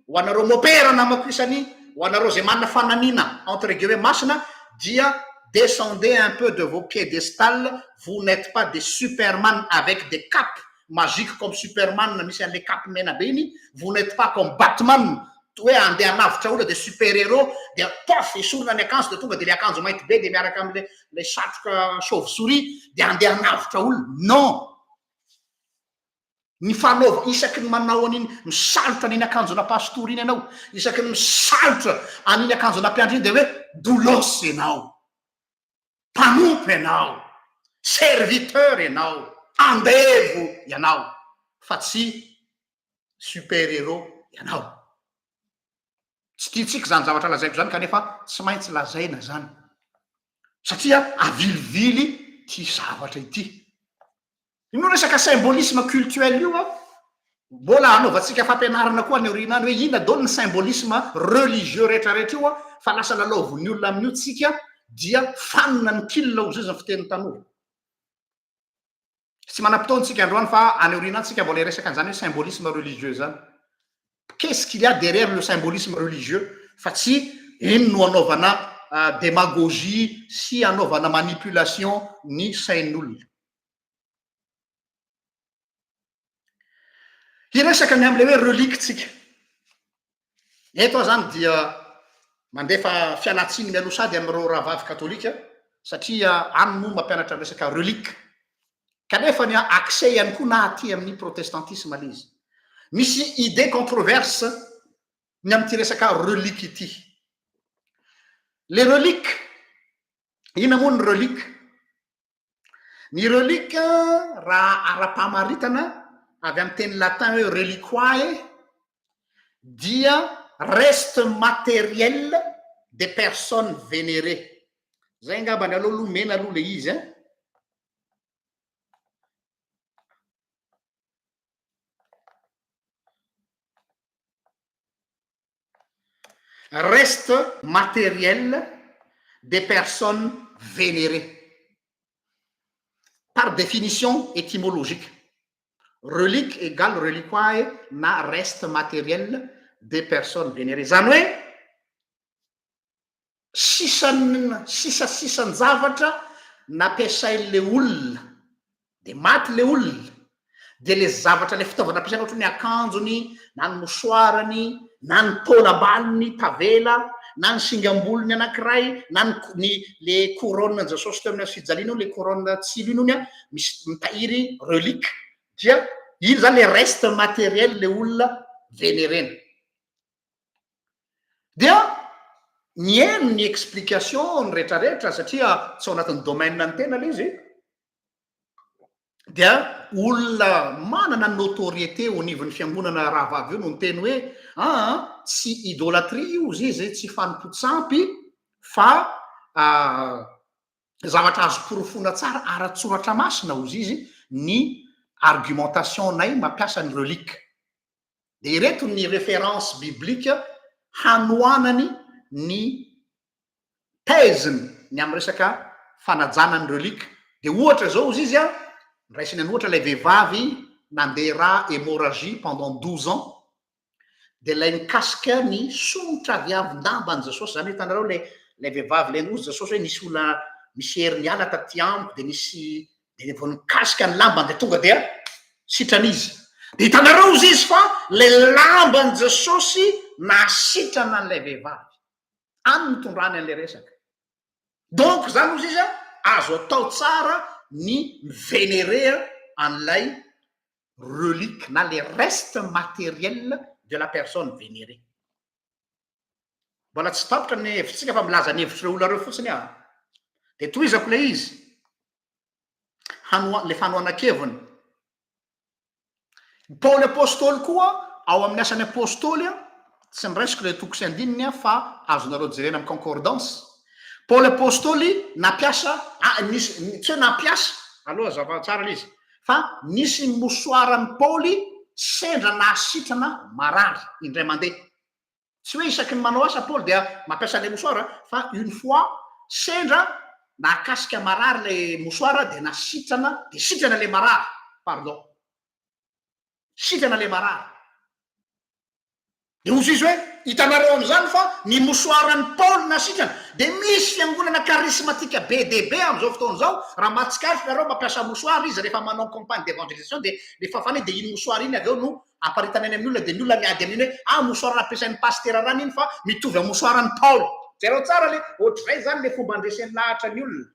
Speaker 1: ho anareo mopera namako isany, ho anareo zay manana fanamina entre guillemets masina, dia descendez un peu de vos piédestals. Vous n'êtes pas des Superman avec des capes magiques comme Superman misy an'le capes mena be iny. Vous n'êtes pas comme Batman hoe andeha anavitra olona de super-héros de pof esorona ny akanjo de tonga de le akanjo mainty be de miaraka am'le satroka chauve-souris de andeha anavitra olona. Non, ny fanaova isaky ny manao an'iny misalotra an'iny akanjona pastora iny ianao, isaky ny misalotra an'iny akanjona mpiandry iny de hoe doulos ianao, mpanompy ianao, serviteur ianao, andevo ianao, fa tsy super-héros ianao. Tsy tiantsika zany zavatra lazaiko zany kanefa tsy maintsy lazaina zany satria avilivily ty zavatra ity. Ino resaka symbolisme culturel io mbola anaovantsika fampianarana koa ny orinany hoe inona dony ny symbolisme religieux rehetrarehetra io fa lasa lalaovon'ny olona amin'io tsika dia fanina ny kilina ho zay fiteny tanora. Tsy manam-potoantsika androany fa any orinantsika mbola resaka an'izany hoe symbolisme religieux zany. Qu'est-ce qu'il y a derrière le symbolisme religieux? Fa tsy iny no anaovana démagogie sy anaovana manipulation ny sain'olona. Hiresaka ny am'le hoe relique tsika. Eto zany dia mandefa fialatsiny mialoha sady amin'ireo rahavavy katolika satria any no mampianatra resaka relique. Kanefa ny accès ihany koa na aty amin'ny protestantisme le izy. Misy idée controverse ny amin'ity resaka relique ity. Les reliques ina moa ny relique ny relique raha ara-pamaritana avy amin'ny teny latin hoe reliquae dia reste matériel des personnes vénérées zay ngambany aloha lomena aloha le izy reste matériel des personnes vénérées par définition étymologique relique égale reliquae na reste matériel des personnes vénérées zany hoe sisany zavatra nampiasain'le olona de maty le olona de le zavatra le fitaovana ampiasaina ohatra ny akanjony na ny mosoarany na ny taolabaliny tavela na ny singambolony anankiray na ny le couronne jesosy teo amin'ny fijaliana le couronne tsilo iny ony a misy mitahiry relique dia iny zany le reste matériel le olona vénérena dia ny eno ny explication ny rehetrarehetra satria tsy ao anatin'ny domaine ny tena le izy dia olona manana ny notoriété ho nivon'ny fiangonana raha vavy io no ny teny hoe tsy idôlatria io izy tsy fanompotsampy fa zavatra azo porofona tsara ara-tsoratra masina ozy izy ny argumentation nay mampiasa ny relique de ireto ny référence biblique hanoanany ny teziny ny amy resaka fanajana ny relique de ohatra zao izy izy raisiny any ohatra lay vehivavy nandeha raha hémorragie pendant 12 ans de lay nikasika ny somotra viavindambany jesosy zany hitanareo lay vehivavy lay ozy jesosy hoe nisy olona misy hery niala taty amiko de nisy de vo nikasika ny lambany de tonga dia sitran'izy de hitanareo izy izy fa le lambany jesosy nasitrana an'lay vehivavy any mitondrany an'le resaka donc zany ozy izy azo atao tsara ny vénérer an'lay relique na le reste matériel de la personne vénérée mbola tsy tapotra ny hevitsika fa milaza ny hevitry re olonareo fotsiny de toizako le izy le fanoanan-keviny paoly apôstôly koa ao amin'ny asany apôstôly tsy nyraisiko le toko sy andininy fa azonareo jerena amy concordance paoly apôstôly nampiasa nisy tsy hoe nampiasa aloha zava tsara le izy fa nisy mosoarany paoly sendra nahasitrana marary indray mandeha tsy hoe isaky ny manao asa paoly dia mampiasa le mosoara fa une fois sendra nakasika marary le mosoara de nasitrana de sitrana le marary pardon sitrana le marary de ozy izy hoe hitanareo am'izany fa ny mosoarany paoly nasitrana de misy fiangonana charismatique be de be am'izao fotoana zao raha matsikaritra nareo mampiasa mosoara izy rehefa manao campagne d'évangélisation de refa fane de iny mosoara iny avy eo no aparitany any amin'ny olona de ny olona miady amin'iny hoe mosoara nampiasain'ny paster rany iny fa mitovy amin'ny mosoarany paoly zareo tsara le ohatrizay zany le fomba andresen'ny lahatra ny olona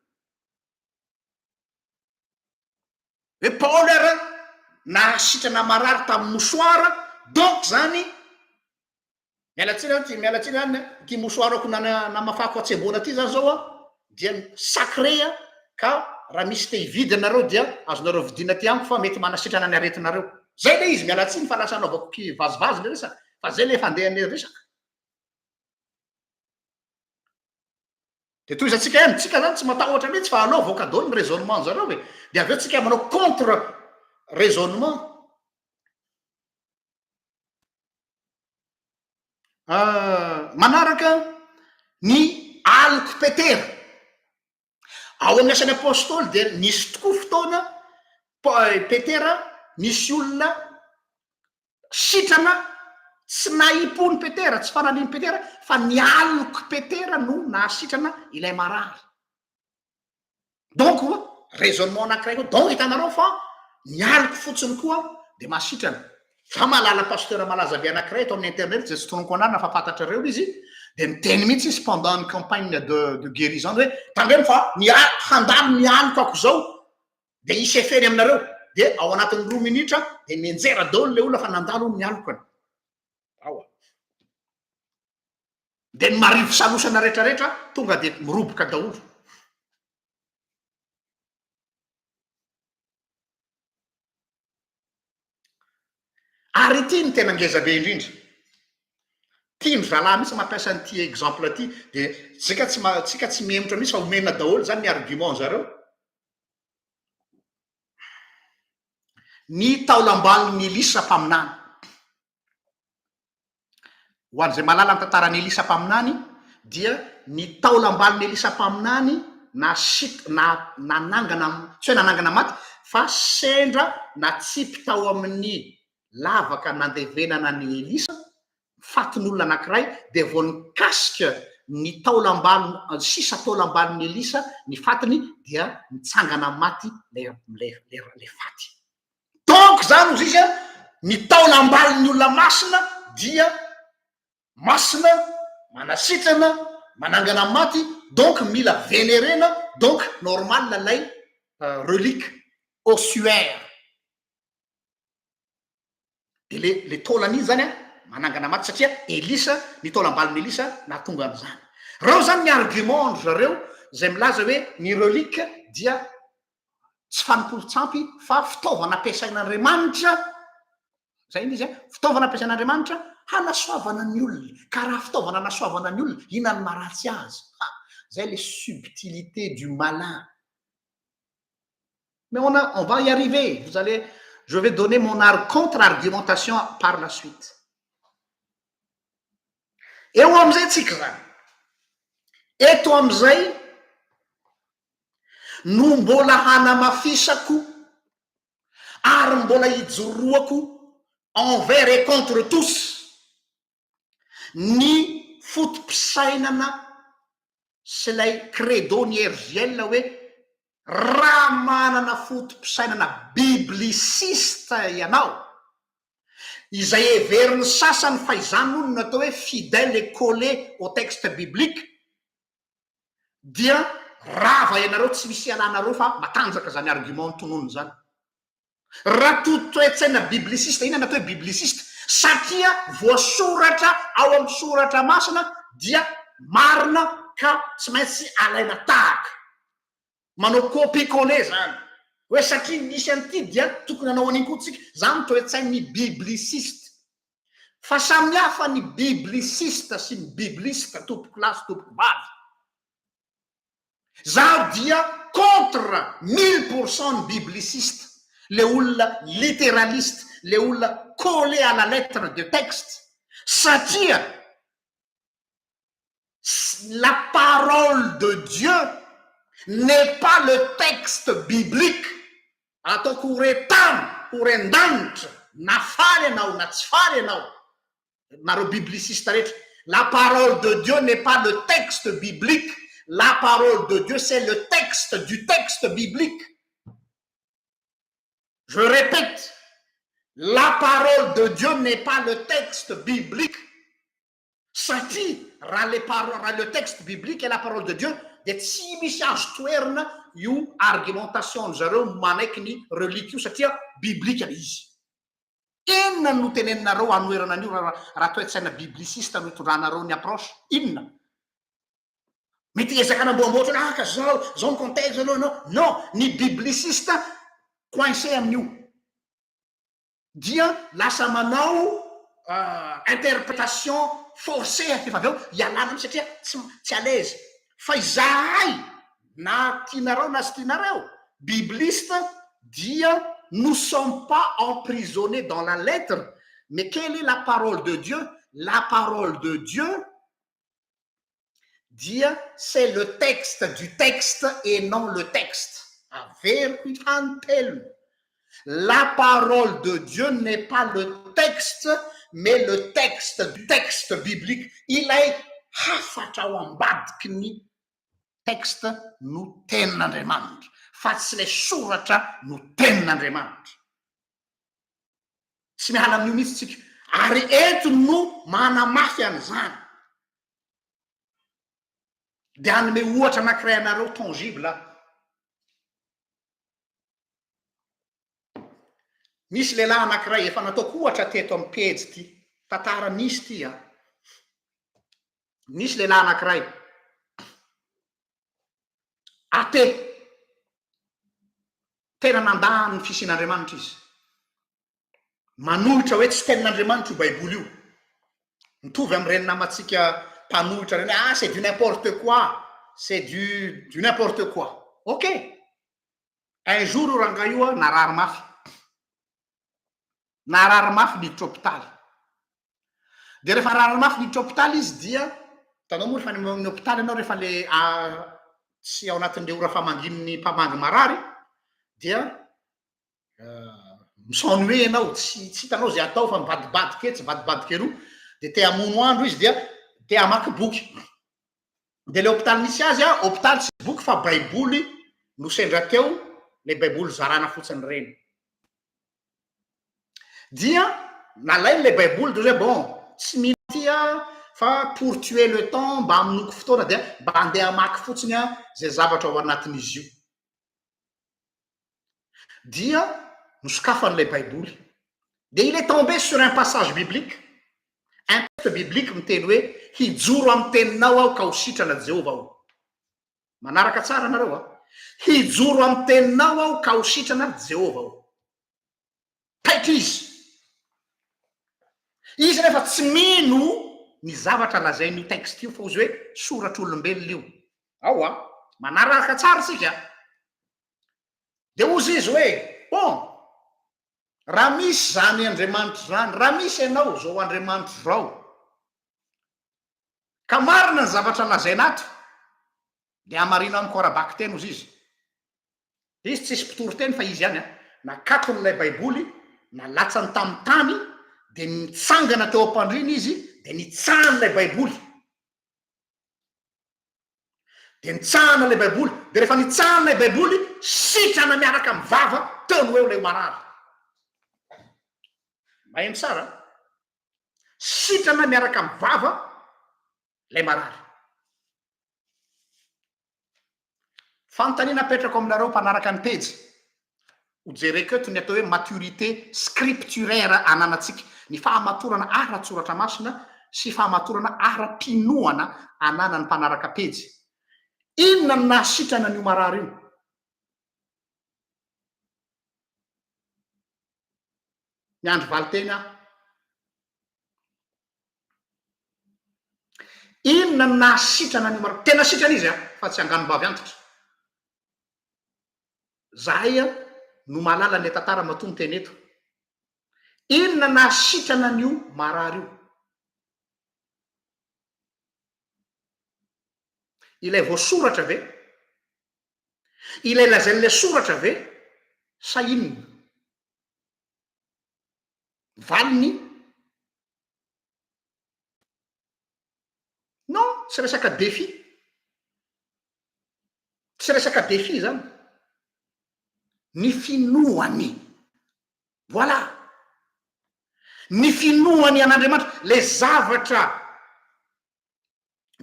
Speaker 1: hoe paoly ara nasitrana marary tamin'ny mosoara donc zany mialatsiny any ty mosoarako namafako atsebona ty zany zao dia sacré ka raha misy te hividy anareo dia azonareo vidina ty amiko fa mety manasitrana ny aretinareo zay le izy mialatsiny fa lasa anaovako vazivazy le resaka fa zay le fandehan'le resaka de toy izatsika eny tsika zany tsy matahotra mihitsy fa anao vocado ny raisonnement zareo e de aveo tsika manao contre raisonnement manaraka ny aliko petera ao amin'ny asan'ny apôstôly de nisy tokoa fotoana petera nisy olona sitrana tsy nahipony petera tsy fananiny petera fa ny aliko petera no nahasitrana ilay marary donc raisonnement anankiray koa donc hitanareo fa ny aliko fotsiny koa de mahasitrana fa malala pasteur malaza be anankiray eto amin'ny internet zay tsy tronoko anary nafa fantatrareo izy de miteny mihitsy izy pendant ny campagne de guérison hoe tandreny fa handalo ny aliko ako zao de isy efeny aminareo de ao anatin'ny 2 minitra de mienjera daholo le olona fa nandalo ny alikony de ny marivo salosana rehetrarehetra tonga de miroboka daholo ary ity ny tena ngezabe indrindra tiany zalahy misy mampiasa an'ity exemple aty de tsika tsy memotra misy fa omena daholo zany ny argument zareo ny taolambali ny Elisa-mpaminany ho an'izay malala ny tantarany Elisa-mpaminany dia ny taolambaliny Elisa-mpaminany nanangana tsy hoe nanangana maty fa sendra natsipy tao amin'ny lavaka nandevenana ny Elisa fatin'olona anankiray de vao nikasika ny taolambaliny sisa taolambaliny Elisa ny fatiny dia mitsangana maty le faty donc zany ozy izy a ny taolambaliny olona masina dia masina manasitrana manangana maty donc mila vénérena donc normal lay relique ossuaire de le taolany zany a manangana maty satria Elisa ny taolambaliny Elisa natonga an'izany reo zany ny argument zareo zay milaza hoe ny relique dia tsy fanomporon-tsampy fa fitaovana ampiasain'Andriamanitra zay iny izy a fitaovana ampiasain'Andriamanitra hanasoavana ny olona ka raha fitaovana hanasoavana ny olona inany maharatsy azy zay les subtilités du malin mais on va y arriver je vais donner mon contre-argumentation par la suite eo am'izay tsika zany eto am'izay no mbola hanamafisako ary mbola hijoroako envers et contre tous ny fotom-pisainana sy lay credo ny herziel hoe raha manana fotom-pisainana bibliciste ianao izay heveriny sasany fa izany ono natao hoe fidèle et collé au texte biblique dia rava ianareo tsy misy iananareo fa matanjaka zany argument tonony zany raha toetsaina bibliciste ina natao hoe bibliciste satria voasoratra ao amin'ny soratra masina dia marina ka tsy maintsy alaina tahaka manao copie-coller zany hoe satria nisy an'ity dia tokony anao an'iny koa tsika zany toetsain'ny bibliciste fa samihafa ny bibliciste sy ny bibliste tompoko lasy tompoko vavy zaho dia contre 1000% bibliciste le olona littéraliste le olona collé à la lettre de texte satria la parole de Dieu n'est pas le texte biblique ataoko horetany horendanitra na faly anao na tsy faly anao nareo bibliciste rehetra la parole de Dieu n'est pas le texte biblique la parole de Dieu c'est le texte du texte biblique je répète la parole de Dieu n'est pas le texte biblique satria raha le texte biblique et la parole de Dieu de tsy misy azo toerina io argumentation zareo manaiky ny relique io satria biblika izy inona no teneninareo anoerana an'io raha toetsaina bibliciste no itondranareo ny approche inona mety ezaka anamboamboatra ka zao ny contexte non ny bibliciste coincé amin'io dia lasa manao interprétation forcée efa avy eo ialana ami satria tsy à l'aise fa izahay na tianareo na sy tianareo bibliste dia nous sommes pas emprisonnés dans la lettre mais quelle est la parole de Dieu la parole de Dieu dia c'est le texte du texte et non le texte averiko hantelo la parole de Dieu n'est pas le texte mais le texte du texte biblique ilay hafatra ao ambadiky ny texte no tenin'Andriamanitra fa tsy lay soratra no tenin'Andriamanitra tsy mihala amin'io mihitsy tsika ary eto no manamafy an'izany de anome ohatra anankiray anareo tangible misy lehilahy anankiray efa nataoko ohatra teto amin'ny pejy ty tantara nisy ty nisy lehilahy anankiray ate tena nandany ny fisian'Andriamanitra izy manohitra hoe tsy tenin'andriamanitra io baiboly io mitovy am'ireny namatsika mpanohitra reny c'est du n'importe quoi, c'est du n'importe quoi. Ok, un jour io ranga io a narary mafy niditra hôpitaly, de rehefa narary mafy niditra hôpitaly izy dia tanao moa rehefa ny hôpitaly anao rehefa le tsy ao anatin'le ora famangin'ny mpamangy marary dia misennué ianao, tsy hitanao zay atao fa mivadibadika etsy vadibadika eroa, de te hamono andro izy dia te hamaky boky, de le hôpitaly misy azy a hôpitaly tsy boky fa baiboly no sendra teo, le baiboly zarana fotsiny reny. Dia nalainy le baiboly de zay bon tsy mitia fa pour tuer le temps mba aminoko fotoana dia mba andeha hamaky fotsiny a zay zavatra ao anatin'izy io. Dia nosokafan'ilay baiboly de il est tombé sur un passage biblique, un texte biblique miteny hoe hijoro amin'ny teninao aho ka ho sitrana Jehova aho. Manaraka tsara anareo a, hijoro amin'ny teninao aho ka ho sitrana Jehova aho. Taitra izy nefa tsy mino ny zavatra lazain'io texte io fa ozy hoe soratr'olombelona io. Ao a, manaraka tsara sika. De ozy izy hoe bon raha misy zany Andriamanitra zany, raha misy ianao zao Andriamanitra zao ka marina ny zavatra lazainato de amarina any korabaky teny ozy izy tsisy mpitory teny fa izy ihany a nakaton'ilay baiboly nalatsany tamin'ny tany de nitsangana teo ampandriny izy de nitsahan'ilay baiboly de nitsahana ilay baiboly de rehefa nitsahana ilay baiboly sitrana miaraka amin'ny vava teo no eo lay marary. Maheno tsara, sitrana miaraka amin'ny vava lay marary. Fanontaniana apetrako aminareo mpanaraka ny pejy hojereko eto ny atao hoe maturité scripturaire ananatsika, ny fahamatorana ara-tsoratra masina sy fahamatorana ara-pinoana ananany mpanaraka pejy. Inona no nahasitrana an'io marary io? Ny andro valiteny aho. Inona no nahasitrana an'io marary? Tena sitrana izy a fa tsy anganom-bavy antitra. Zahay a no malala ny tantara matoa teny eto. Inona nahasitrana an'io marary io? Ilay voasoratra ve? Ilay lazain'ilay soratra ve? Sa inona? Valiny? Non, tsy resaka défi. Tsy resaka défi zany. Ny finoany. Voilà. Ny finoany an'Andriamanitra, le zavatra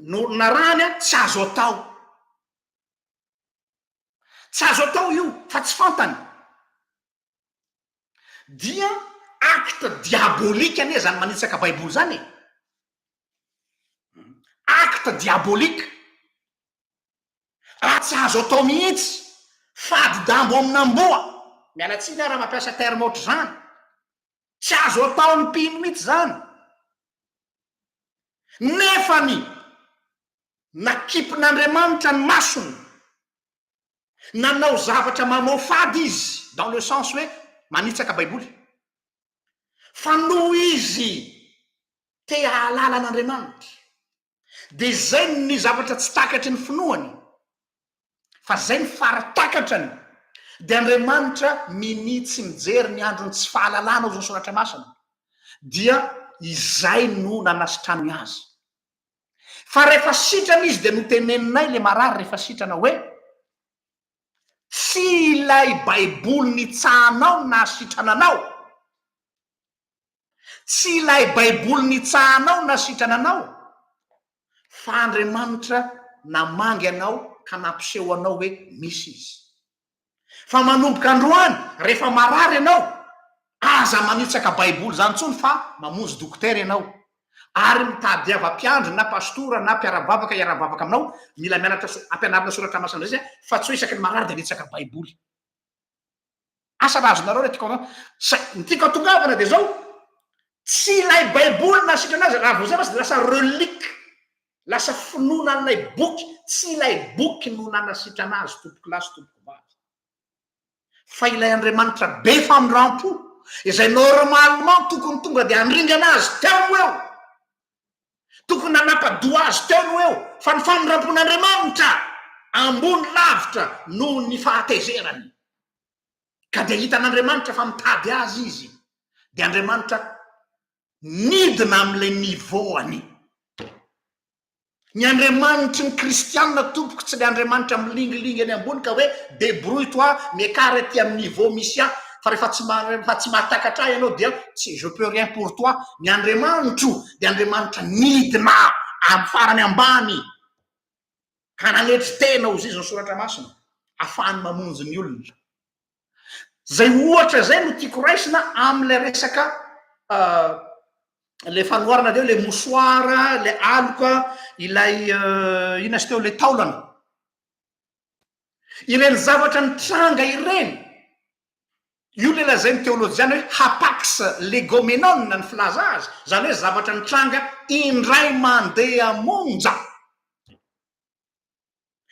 Speaker 1: no narany a tsy azo atao. Tsy azo atao io fa tsy fantany. Dia acte diabolika anie zany manitsaka baiboly zany. Acte diabolika. Raha tsy azo atao mihitsy, fady dambo amin'amboa. Mialatsiny raha mampiasa terme ohatry zany. Tsy azo atao ny mpino mihitsy zany. Nefany nakipin'Andriamanitra ny masony. Nanao zavatra manao fady izy, dans le sens hoe manitsaka baiboly. Fa noho izy te hahalala an'Andriamanitra, de zay ny zavatra tsy takatry ny finoany, fa zay ny faritakatrany, de Andriamanitra minitsy mijery ny androny tsy fahalalana ao zao soratra masina, dia izay no nanasitrany azy. Fa rehefa sitrana izy de noteneninay le marary rehefa sitrana hoe tsy ilay baiboly nitsahanao na sitrananao, tsy ilay baiboly nitsahanao na sitrananao, fa Andriamanitra namangy anao ka nampiseho anao hoe misy izy. Fa manomboka androany rehefa marary ianao, aza manitsaka baiboly zany tsony fa mamonjy dokotera ianao, ary mitady ava-piandro na pastora na mpiara-bavaka iara-bavaka aminao, mila mianatra ampianarina soratra masina zay fa tsy hoe isaky ny marary de nitsaka baiboly. asa razonareo le tiako atongavana de zao tsy ilay baiboly na sitrana azy raha vozay fa lasa relike lasa finoana an'ilay boky tsy ilay boky no nanasitrana azy tompoko lasy tompoko vavy fa ilay Andriamanitra be famindram-po izay normalement tokony tonga de andringana azy teo eo tokony nanapadoa azy teo eo fa ny famindrampon'Andriamanitra ambony lavitra no ny fahatezerany ka de hitan'Andriamanitra fa mitady azy izy de Andriamanitra midina am'ilay niveauany ny Andriamanitry ny kristianina tompoko tsy le Andriamanitra milingilingy any ambony ka hoe débrouille toi miakary aty amin'ny niveau misy aho fa rehefa tsy mahatakatra ianao dia tsy je peux rien pour toi ny Andriamanitro de Andriamanitra midina amin'ny farany ambany ka nanetry tena ozy izy ny soratra masina ahafahany mamonjy ny olona zay ohatra zay no tiako raisina am'le resaka le fanoarana deo le mosoara le aloka ilay ina sy teo le taolana ireny zavatra ny tranga ireny io le lazainy teolojiana hoe hapax legomenona ny filaza azy zany hoe zavatra ny tranga indray mandeha monja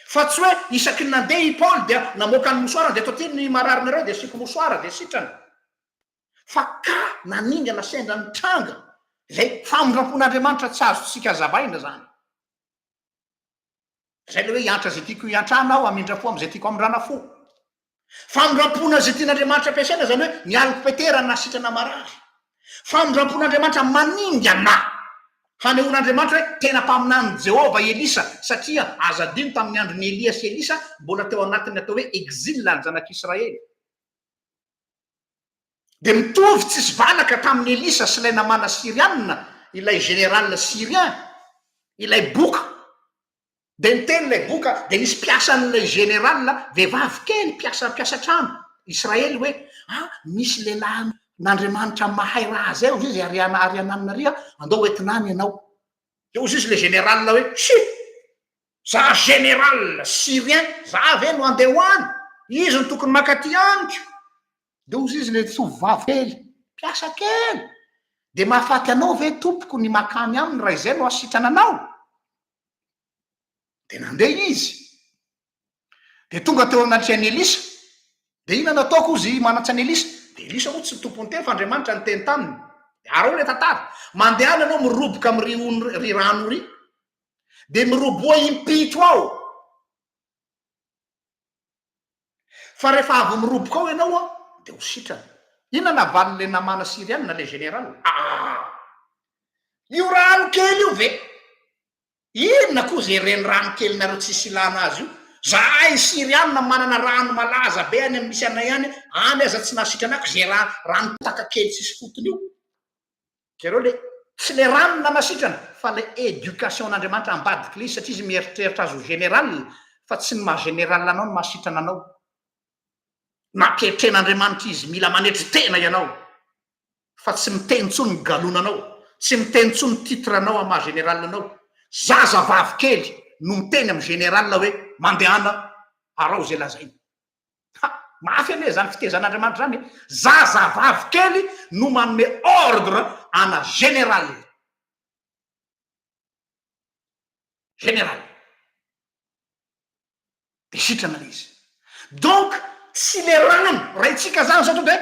Speaker 1: fa tsy hoe isaky ny nandeha i Paoly dia namoaka ny mosoara de toty ny mararinareo de siko mosoara de sitrany fa ka naningana sendra ny tranga zay famindrampon'Andriamanitra tsy azo tsika zabaina zany zay le hoe hiantra zay tiako hiantrana aho amindra-po am'izay tiako amindrana fo famindram-pona zay tian'Andriamanitra ampiasaina zany hoe mialiko petera na sitrana marary famindram-pon'Andriamanitra maningana hanehoan'Andriamanitra hoe tena mpaminany Jehova Elisa satria azadino tamin'ny andron'ny Elia sy Elisa mbola teo anatiny atao hoe exil ny zanak'Israely de mitovy tsisy valaka tamin'ny Elisa sy ilay namana Sirianina ilay général syrien ilay boka de niteny ilay boka de nisy piasan'ilay général vehivavy kely piasa trano Israely hoe misy lehilahy n'Andriamanitra mahay raha zay ozy izy ariananina ria andao hoentinany ianao de ozy izy le général hoe si za général syrien za ve no andeha hoany izy no tokony makaty amiko de ozy izy le tovovavy kely piasa kely de mahafaty anao ve tompoko ny makany aminy raha izay no asitrana anao de nandeha izy de tonga teo anaty any Elisa de ina nataoko ozy manatsy any Elisa de Elisa moa tsy tompony teny fa Andriamanitra ny teny taminy de arao le tantara mandehana anao miroboka amy ry rano ry de miroboa impito ao fa rehefa avy miroboka ao ianao de ho sitrany ina navaly le namana Sirianina le général io rano kely io ve inona koa zay reny rano kely nareo tsisy ilana azy io zahay Sirianina manana rano malaza be any misy anay any aza tsy nahasitranako zay rano taka kely tsisy fotony io kereo le tsy le rano nanasitrana fa le éducation n'Andriamanitra ambadiky le izy satria izy mieritreritra azy ho général fa tsy ny maha général anao no mahasitrana anao nampieritren'Andriamanitra izy mila manetry tena ianao fa tsy miteny tsony ny galonanao tsy miteny tsony ny titranao amy maha général anao zazavavy kely no miteny amy général hoe mandehana arao zay lazainy mafy ane zany fitezan'Andriamanitra zany zazavavy kely no manome ordre ana général de sitrana le izy donc tsy le rano raha itsika zany zao tonga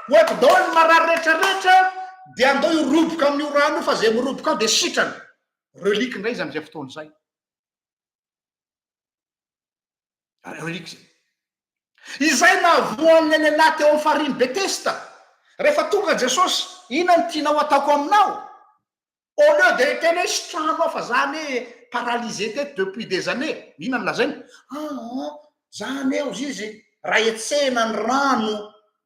Speaker 1: hoe oeto dao ny marary rehetrarehetra de andao iroboka amin'io rano io fa zay miroboka ao de sitrany relique ndray izy am'izay fotoany zay relique zay izay navoan'ny lehilahy teo amy fariny Betesta rehefa tonga Jesosy ina ny tianao ataoko aminao au lieu de teny hoe sitrano ao fa zany paralysé teto depuis des années ina ny lazainy zany eo izy raha etsena ny rano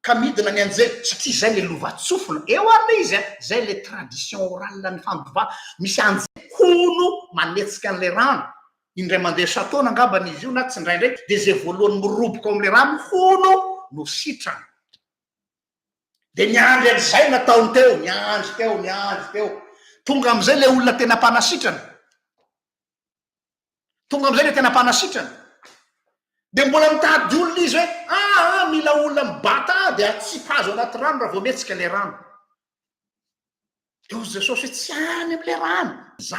Speaker 1: ka midina ny anjely satria zay le lovatsofina eo arina izy zay le tradition orale ny fambova misy anjely hono manetsika an'le rano indray mandeha satona angambany izy io na tsy ndraindraiky de zay voalohany miroboka ao am'le rano hono no sitrany de niandry an'izay nataony teo niandry teo tonga am'izay le olona tena mpanasitrana dia mbola mitady olona izy hoe mila olona mibata dia tsy mpahazo anaty rano raha vao metsika le rano. Eo Jesosy hoe tsy any am'le rano za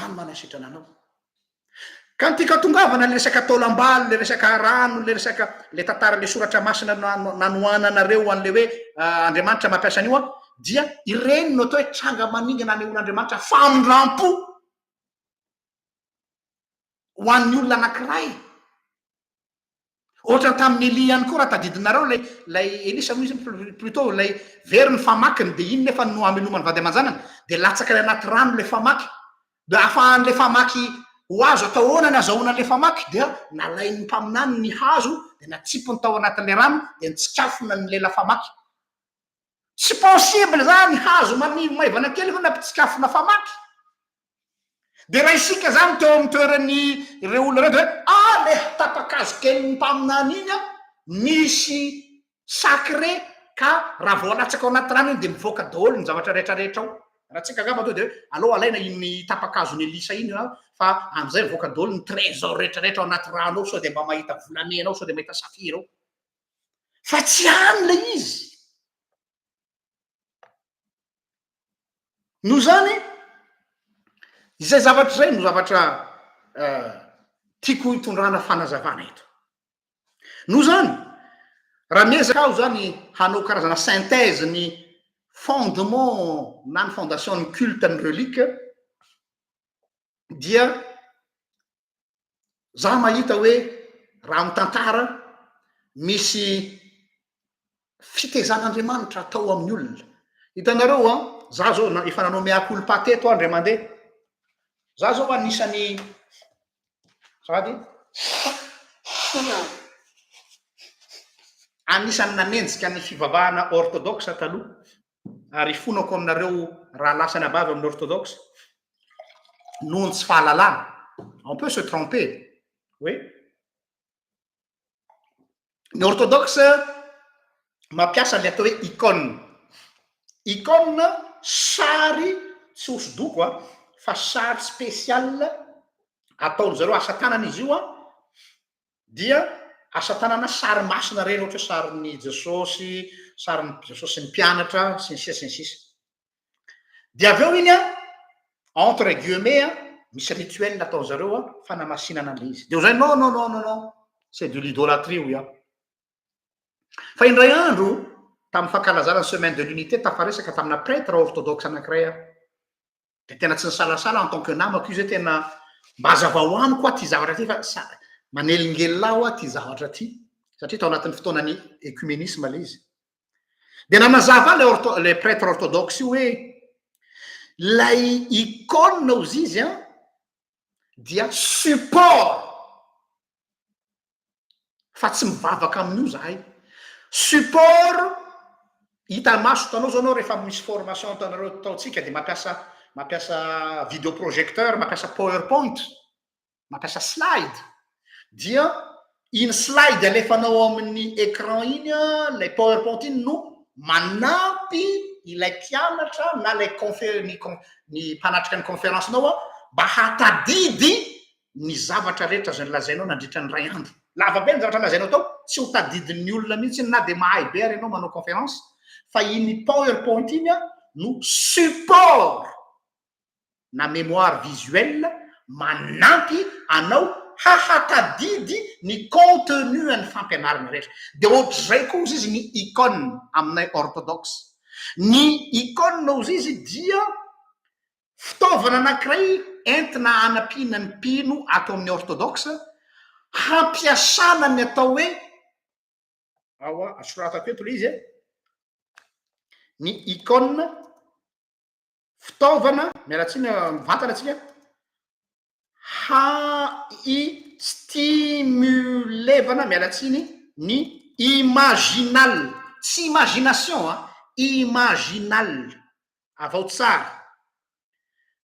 Speaker 1: no manasitrana anao. Ka nytika tongavana le resaka taolam-baly, le resaka rano, le resaka le tantara le soratra masina nanoananareo an'le hoe Andriamanitra mampiasa an'io dia ireny no atao hoe tranga maningana ny olon'Andriamanitra famindram-po ho an'ny olona anankiray. Ohatra tamin'ny Elia ihany koa raha tadidinareo lay Elisa moa izy plutôt lay very ny famakiny dia iny nefa no amelomany vady aman-janany dia latsaka le anaty rano le famaky dia ahafahan'le famaky ho azo atao ahoana ny azahoana le famaky dia nalain'ny mpaminany ny hazo dia natsipony tao anatin'le rano dia nitsikafona ny lela famaky. Tsy possible zany hazo maivana kely fa nampitsikafona famaky. Dia raha isika zany teo amin'ny toeran'ny ireo olona reo dia hoe le tapakazo kely mpaminany iny misy sacré ka raha vao alatsaka ao anaty rano iny dia mivoaka daholo ny zavatra rehetrarehetra ao. Raha tsika angamba to dia aleo alaina iny tapakazony Elisa iny fa am'izay mivoaka daholo ny trésor rehetrarehetra ao anaty rano ao sao dia mba mahita volamena ao sao dia mahita safira ao. Fa tsy any le izy. No zany izay zavatra zay no zavatra tiako hitondrana fanazavana eto. No zany raha miezaka aho zany hanao karazana synthèse ny fondement na ny fondation ny culte ny relique dia za mahita hoe raha amin'ny tantara misy fitezan'Andriamanitra atao amin'ny olona. Hitanareo za zao efa nanao mea-culpa teto andro mandeha. Za zao anisany nanenjika ny fivavahana orthodoxe taloha ary fonako aminareo raha lasany abavy amin'ny orthodoxe nohony tsy fahalalana. On peut se tromper. Oui. Ny orthodoxe mampiasa le atao hoe icône. Icône sary tsy hosodoko fa sary spécial ataony zareo asa tanana izy io dia asa tanana sary masina reny ohatra sarin'ny Jesosy, sarin'ny Jesosy ny mpianatra sy ny sisa sy ny sisa. Dia avy eo iny entre guillemets misy rituel ataony zareo fanamasinana an'le izy. Dia zay non, c'est de l'idolâtrie ou fa indray andro tamin'ny fankalazana semaine de l'unité tafaresaka tamina prêtre orthodoxe anankiray dia tena tsy nisalasala en tant que namako izy tena mba hazava ho amiko ty zavatra ty fa manelingelina ty zavatra ty satria tao anatin'ny fotoanany écuménisme le izy. Dia nanazava le prêtre orthodoxe io hoe lay icône ozy izy dia support fa tsy mivavaka amin'io zahay. Support hita maso tanao zao anao rehefa misy formation tanareo taotsika dia mampiasa vidéoprojecteur, mampiasa powerpoint, mampiasa slide. Dia iny slide alefanao amin'ny écran iny lay powerpoint iny no manampy ilay mpianatra na lay ny mpanatrika ny conférencenao mba hatadidy ny zavatra rehetra zay lazainao nandritra ny ray andro. Lava be ny zavatra lazainao tao tsy ho tadidin'ny olona mihitsy na dia mahay be ary ianao manao conférence fa iny powerpoint iny no support na mémoire visuelle manampy anao hahatadidy ny contenu an'ny fampianarana rehetra. Dia ohatr'izay koa izy izy ny icône aminay orthodoxe. Ny icône ozy izy dia fitaovana anankiray entina hanampiana ny mpino atao amin'ny orthodoxe hampiasana ny atao hoe asoratako eto le izy ny icône fitaovana mialatsiny mivantana atsika stimulevana mialatsiny ny imaginal, tsy imagination imaginal avao tsara.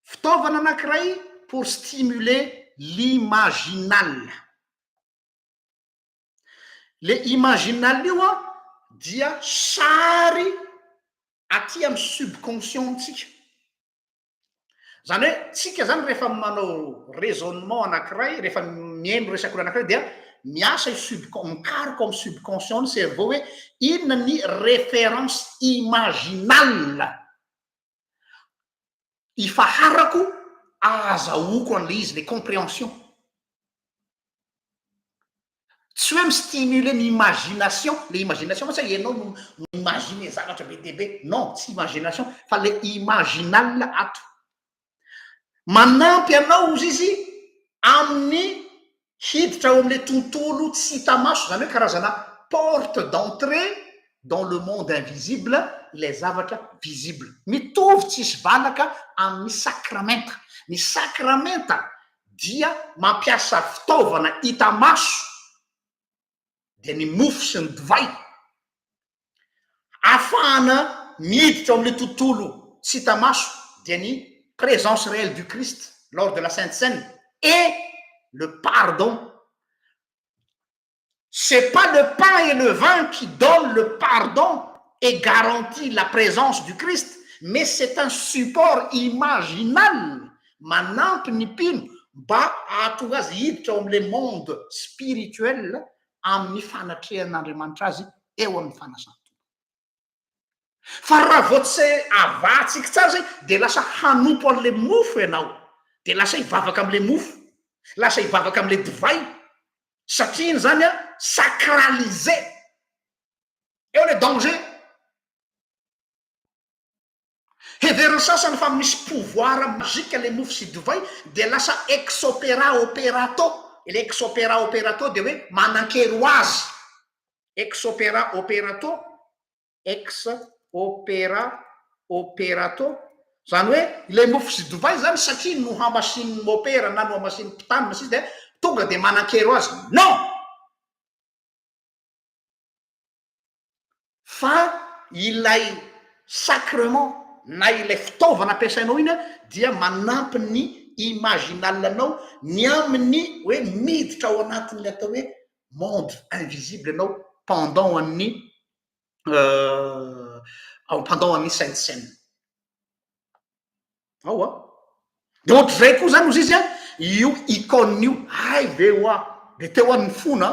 Speaker 1: Fitaovana anankiray pour stimuler l'imaginal. Le imaginal io dia sary aty amin'ny subconscientsika. zany hoe tsika zany rehefa manao raisonnement anankiray rehefa miaino resak'olo anankiray dia miasa mikaroka amy subconscient ny cerveau hoe inona ny référence imaginale ifaharako azahoako an'le izy le compréhension tsy hoe mistimule ny imagination le imagination fa tsy ianao no imagine zavatra be debe non tsy imagination fa le imaginale ato manampy anao izy izy amin'ny hiditra ao am'le tontolo tsy hita maso zany hoe karazana porte d'entrée dans le monde invisible le zavatra visible mitovy tsisy valaka amin'ny sakramenta ny sakramenta dia mampiasa fitaovana hita maso dia ny mofo sy ny divay ahafahana miditra am'le tontolo tsy hita maso dia ny présence réelle du Christ lors de la Sainte Seine et le pardon. C'est pas le pain et le vin qui donnent le pardon et garantit la présence du Christ, mais c'est un support imaginal manampy ny mpino mba ahatonga azy hiditra ao am'le monde spirituel amin'ny fanatrehan'Andriamanitra azy eo amin'ny fanasana. Fa raha vao tsy avatsika tsara zay de lasa hanompo an'le mofo ianao de lasa hivavaka am'le mofo lasa hivavaka am'le divay satria iny zany a sacralisé eo le danger heveriny sasany fa misy pouvoir magique le mofo sy divay de lasa ex-opéra opérato e le ex-opéra opérato de hoe manan-kero azy ex-opéra opérato ex-opéra opérato zany hoe le mofo sy divay zany satria no hamasiny mopera na no hamasiny mpitanina sisy de tonga de manan-kero azy non fa ilay sacrement na ilay fitaovana ampiasainao iny dia manampy ny imaginalanao ny amin'ny hoe miditra ao anatin'le atao hoe monde invisible anao pendant an'ny pendant an'ny Sainte Seine ao a de ohatra zay koa zany ozy izy a io icône-io ay ve oa de teo an'ny fona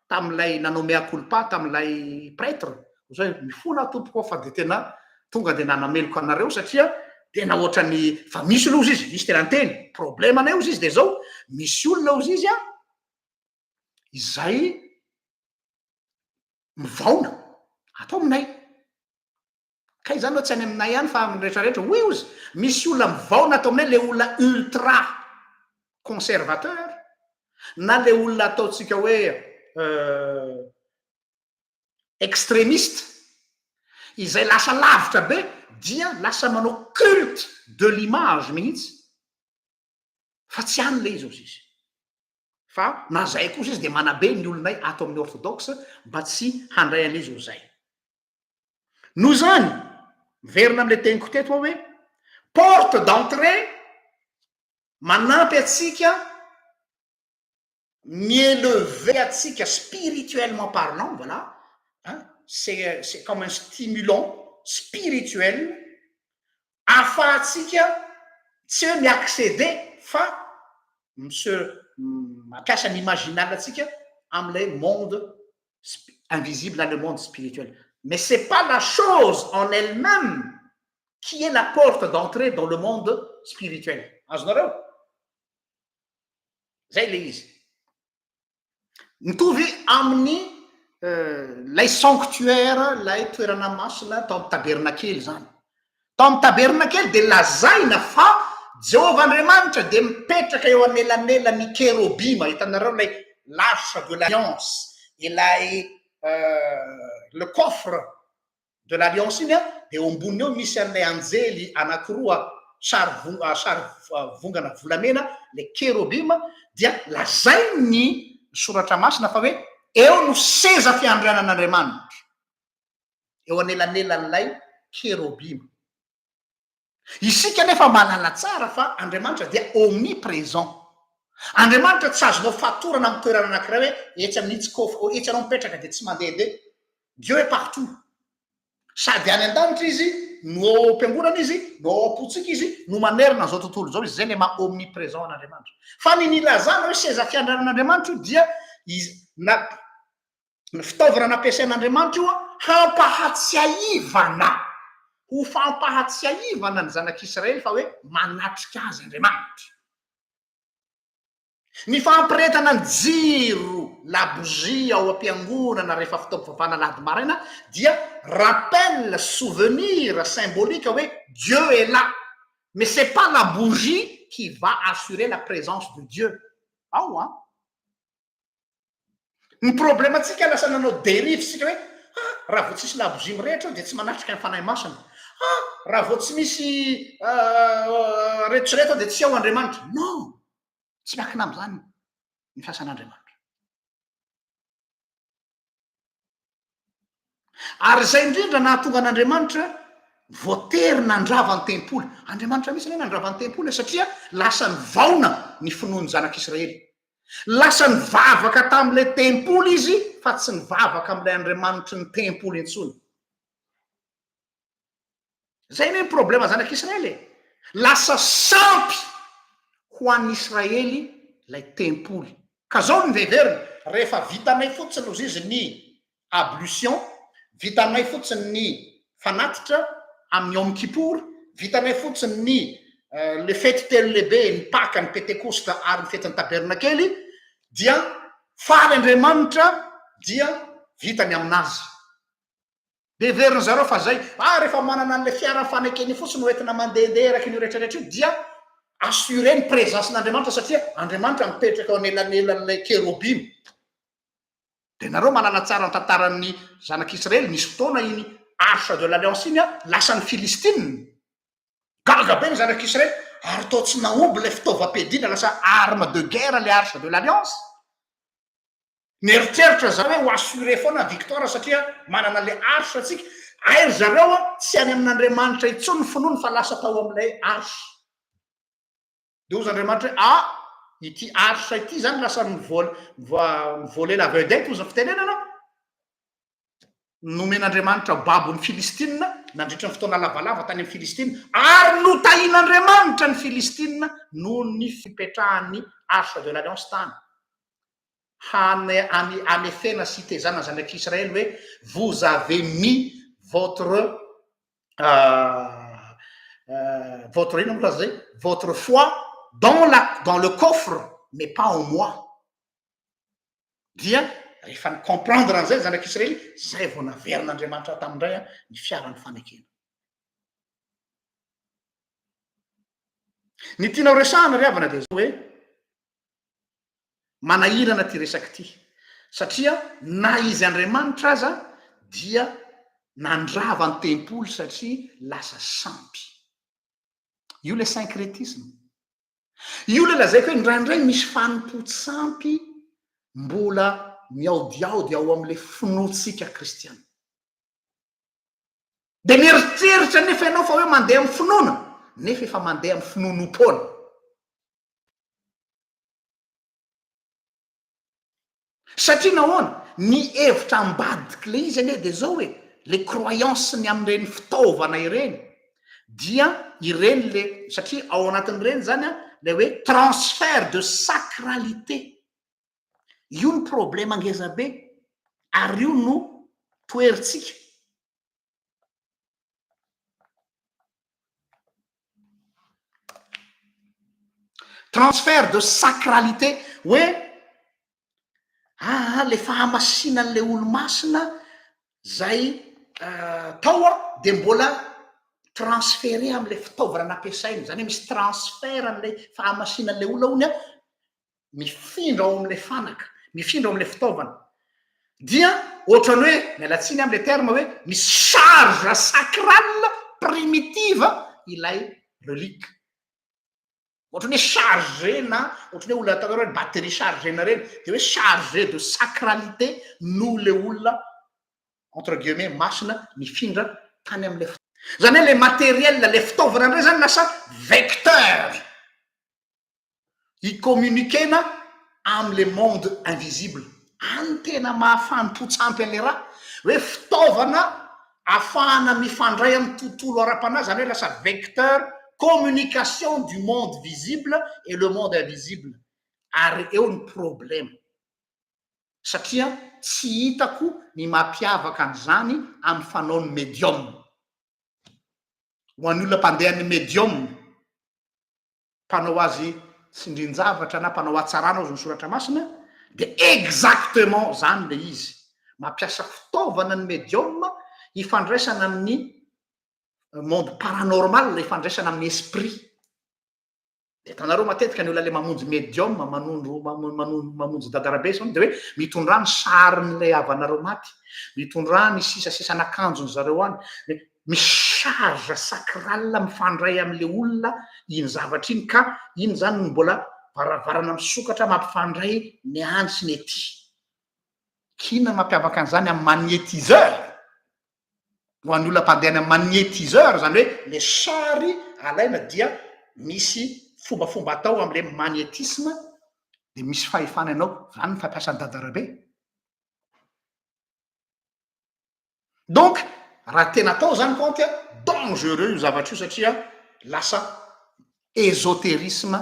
Speaker 1: tam'ilay nanao mea-culpa tam'ilay prêtre zay mifona tompoko fa de tena tonga de nanameloko anareo satria tena ohatrany fa misy aloha izy misy tena anteny problème anay ozy izy de zao misy olona ozy izy a izay mivaona atao aminay kay zany hoe tsy any aminay ihany fa amin'ny rehetrarehetra hoy ozy misy olona mivaona atao aminay le olona ultra conservateur na le olona ataotsika hoe extrémiste izay lasa lavitra be dia lasa manao culte de l'image mihitsy fa tsy any le izy ozy izy fa na zay kosa izy de manabe ny olonay ato amin'ny orthodoxe mba tsy handray an'izy ho zay noho zany verina am'le teniko teto hoe porte d'entrée manampy atsika miélever atsika spirituellement parlant voilà hein? C'est comme un stimulant spirituel ahafahatsika tsy hoe miaccéder fa mampiasa ny imaginal atsika am'le monde invisible dans le monde spirituel mais c'est pas la chose en elle-même qui est la porte d'entrée dans le monde spirituel azonareo zay le izy mitovy amin'ny lay sanctuaire lay toerana masina tao amin'ny tabernakely zany tao amin'ny tabernakely de lazaina fa Jehovah Andriamanitra de mipetraka eo anelanelany kérobima hitanareo lay l'arche de l'alliance ilay le coffre de l'alliance iny a de eo amboniny eo misy an'ilay anjely anankiroa sary vongana volamena le kérobima dia lazai ny soratra masina fa hoe eo no seza fiandrianan'Andriamanitra eo anelanelan'ilay kérobima isika nefa malala tsara fa Andriamanitra dia omniprésent Andriamanitra tsy azonao fatorana amin'ny toerana anankiray hoe etsy amin'itsy kofa etsy anao mipetraka de tsy mandeha de Dieu est partout sady any an-danitra izy no am-piangonana izy no ao am-potsika izy no manerina zao tontolo zao izy zay le ma omniprésent an'andriamanitra fa ny nilazana hoe seza fiandraran'andriamanitra io dia izy ny fitaovana nampiasain'andriamanitra io a hampahatsiaivana ho fampahatsiaivana ny zanak'Israely fa hoe manatrika azy andriamanitra ny fampiretana ny jiro labozia ao am-piangonana rehefa fitaovana lady maraina dia rappel souvenir symbolique hoe Dieu est là mais c'est pas la bougie qui va assurer la présence de Dieu ao a ny problème atsika lasa nanao dérive sika hoe raha vao tsisy labozia mirehatra dia tsy manatrika ny fanahy masina raha vao tsy misy retsoreta dia tsy ao andriamanitra non tsy miakina am'izany ny fiasan'andriamanitra ary zay indrindra nahatonga an'andriamanitra voatery nandrava ny tempoly andriamanitra misy ny nandrava ny tempoly satria lasa ny vaona ny finoany zanak'Israely lasa ny vavaka tam'ilay tempoly izy fa tsy ny vavaka am'ilay andriamanitry ny tempoly intsony zay ny problema zanak'Israely lasa sampy ho an'Israely lay tempoly ka zao ny veveriny rehefa vitanay fotsiny ozy izy ny ablution vitanay fotsiny ny fanatitra amin'ny Yom Kippour vitanay fotsiny ny le fety telo lehibe ny Pâques ny Pentecoste ary ny fety ny tabernakely dia faly andriamanitra dia vitany aminazy veveriny zareo fa zay rehefa manana an'le fiara fanekeny fotsiny hoentina mandehandeha eraky ny rehetrarehetra io dia assurer ny présencen'andriamanitra satria andriamanitra mipetraka ao anelanelan'ilay kerobimy de nareo manana tsara ny tantaran'ny zanak'Israely nisy fotoana iny arche de l'alliance iny a lasa ny Filistine gaga be ny zanak'Israely ary tao tsy naomby lay fitaovam-piadina lasa arme de guerre le arche de l'alliance nieritreritra zareo hoe ho assurer foana victoire satria manana le arche atsika airy zareo a tsy any amin'andriamanitra intsony ny finoany fa lasa tao amin'ilay arche de ozy andriamanitra hoe ity arche ity zany lasa voler la vedette ozy fitenenana nomen'andriamanitra babony Filistine nandritra ny fotoana lavalava tany amin'ny Filistine ary notahin'andriamanitra ny Filistine noho ny fipetrahan'ny arche de l'alliance tany hanefena sy tezana zanak'Israely hoe vous avez mis votre ino moa zay votre foi dans le coffre mais pas en moi dia rehefa ny comprendre an'izay zanak'Israely zay vao naverin'andriamanitra tamindray ny fiaran'ny fanekena ny tianao resahana ry havana dia zao hoe manahirana ty resaky ty satria na izy andriamanitra aza dia nandrava ny tempoly satria lasa sampy io le syncrétisme io le lazaiko hoe indraindray misy fanompotsy sampy mbola miaodiaody ao am'le finoatsika kristiana de mieritreritra nefa ianao fa hoe mandeha amin'ny finoana nefa efa mandeha amin'ny finonom-poana satria nahoana ny hevitra ambadiky le izy anie de zao hoe le croyance ny am'ireny fitaovana ireny dia ireny le satria ao anatin'ireny zany le hoe transfert de sacralité io ny problème angeza be ary io no toeritsika transfert de sacralité hoe le fahamasinan'le olo-masina zay tao de mbola transféré am'le fitaovana nampiasainy zany hoe misy transfert am'le fahamasinan'le olo aony mifindra ao am'le fanaka mifindra ao am'le fitaovana dia ohatrany hoe mialatsiny am'le terme hoe misy charge sacrale primitive ilay relique ohatrany hoe chargé na ohatrany hoe olona atanao hoe batterie chargé na reny de hoe chargé de sacralité no le olona entre guillemets masina mifindra tany am'le zany hoe le matériel le fitaovana ndray zany lasa vecteur icommuniquena am'le monde invisible any tena mahafampotsampy an'le raha hoe fitaovana afahana mifandray amin'ny tontolo ara-panahy zany hoe lasa vecteur communication du monde visible et le monde invisible. Ary eo ny problème satria tsy hitako ny mampiavaka an'izany amin'ny fanaony médium. Ho an'ny olona mpandehan'ny médium, mpanao azy tsindrin-javatra na mpanao atsarana azy ny soratra masina, de exactement zany le izy. Mampiasa fitaovana ny médium ifandraisana amin'ny monde paranormal, ifandraisana amin'ny esprit. De tanareo matetika ny olona le mamonjy médium mamonjy dadarabe de hoe mitondra ny sarin'le avanareo maty, mitondra ny sisasisana akanjony zareo any, misy charge sacral mifandray am'le olona iny zavatra iny, ka iny zany no mbola varavarana misokatra mampifandray ny any sy ny ety. Kina mampiavaka an'izany amin'ny magnétiseur. Ho an'ny olona mpandeha amin'ny magnétiseur zany hoe le sary alaina dia misy fombafomba atao am'le magnétisme, de misy fahefana ianao, zany ny fampiasan'ny dadarabe. Donc raha tena atao zany konty dangereux io zavatra io satria lasa ésotérisme,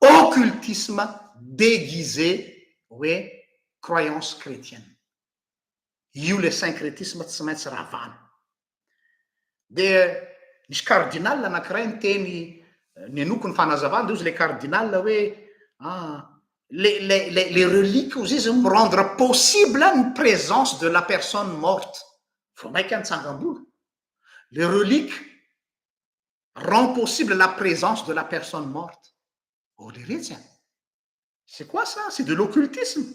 Speaker 1: occultisme déguisé hoe croyance chrétienne. Io le syncrétisme tsy maintsy ravana. De misy cardinal anankiray ny teny ny anoko ny fanazavana, de izy le cardinal hoe les reliques ozy izy me rendre possible une présence de la personne morte. Faut maika nitsangam-bola. Les reliques rend possible la présence de la personne morte. Oh les retsy. C'est quoi ça? C'est de l'occultisme.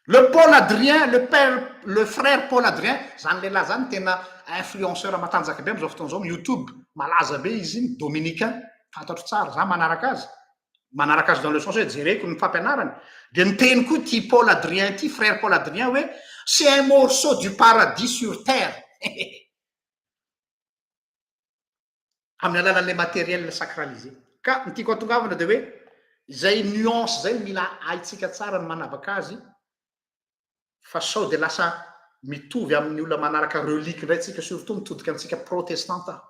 Speaker 1: Le Paul Adrien, le frère Paul Adrien, zany lehilahy zany tena influenceur matanjaka be am'izao fotoana zao YouTube, malaza be izy, dominicain, fantatro tsara, za manaraka azy. Manaraka azy dans le sens hoe jereko ny fampianarany. De ny teny koa ty Paul Adrien ty, frère Paul Adrien hoe c'est un morceau du paradis sur terre. Amin'ny alalan'le matériel sacralisé. Ka ny tiako atongavana de hoe zay nuance zay mila haitsika tsara ny manavaka azy, fa sao de lasa mitovy amin'ny olona manaraka relique ndray tsika, surtout mitodika antsika protestanta.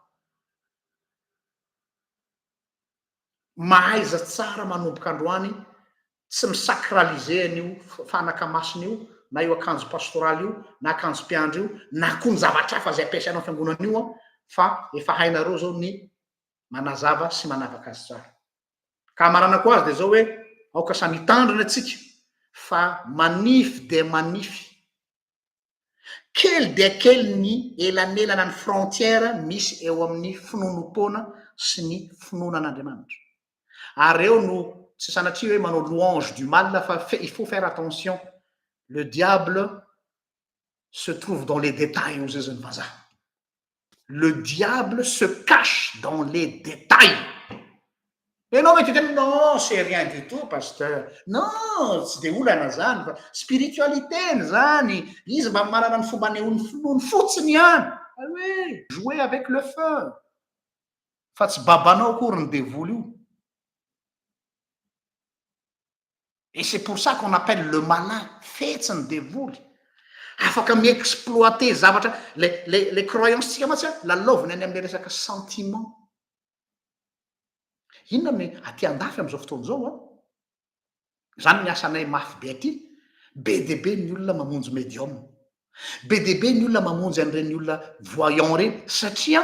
Speaker 1: Mahaiza tsara manomboka androany tsy misacraliser an'io fanaka masina io, na io akanjo pastoraly io, na akanjo mpiandro io, na koa ny zavatra hafa zay ampiasainao fiangonana io, fa efa hainareo zao ny manazava sy manavaka azy tsara. Ka marana koa azy de zao hoe aoka samy tandrina atsika, fa manify de manify. Kely dia kely ny elanelana ny frontière misy eo amin'ny finonom-poana sy ny finoanan'Andriamanitra. Ary eo no tsy sanatria hoe manao louange du mal, fa il faut faire attention. Le diable se trouve dans les détails aux zay ny vazaha. Le diable se cache dans les détails. Et non, mais tu dis, non, c'est rien du tout, pasteur. Non, tsy de olana zany, fa spiritualité zany. Izy mba manana ny fomba ny fotsiny ihany. Ah oui, jouer avec le feu. Fa tsy babanao akory ny dévolu io. Et c'est pour ça qu'on appelle le malin fetsiny dévolu. Afaka mi-exploiter zavatra, les croyances tsika matsy lalaovina any amin'ny resaka sentiment. Inona me aty andafy am'izao fotoana zao zany ny asanay mafy be aty, be de be ny olona mamonjy médium, be de be ny olona mamonjy an'ireny olona voyant reny, satria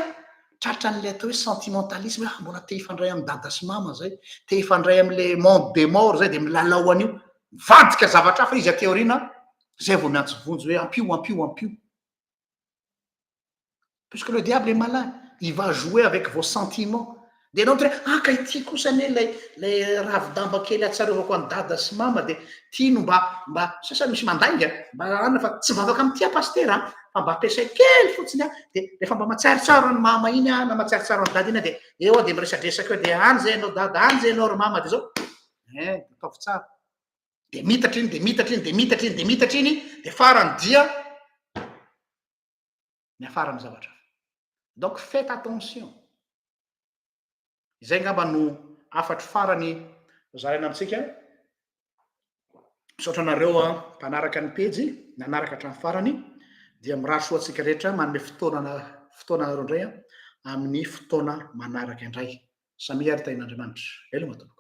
Speaker 1: tratran'le atao hoe sentimentalisme, mbola te hifandray amin'ny dada sy mama zay, te hifandray am'le monde des morts zay, de milalao an'io, vadika zavatra hafa izy aty aoriana, zay vao miantso vonjy hoe ampio. Puisque le diable est malin, il va jouer avec vos sentiments. De anao hoe ka ity kosa ane lay ravi-damba kely atsarevako any dada sy mama, de ty no mba sasa misy mandainga mba anona fa tsy vavaka am'ty pasteur fa mba ampiasay kely fotsiny de rehefa mba matsaritsaro ny mama iny na matsaritsaro ny dada iny de eo de miresadresaka hoe de any zay anao dada, any zay anao ry mama, de zao ataovy tsara, de mitatra iny de farany dia ny afarany zavatra. Donc faites attention. Zay ngamba no afatry farany zaraina amitsika. Misaotra anareo mpanaraka ny pejy, nanaraka hatramin'ny farany. dia mirary soa antsika rehetra manome fotoana nareo indray a amin'ny fotoana manaraka indray samy ary tain'andriamanitra veloma tompoko.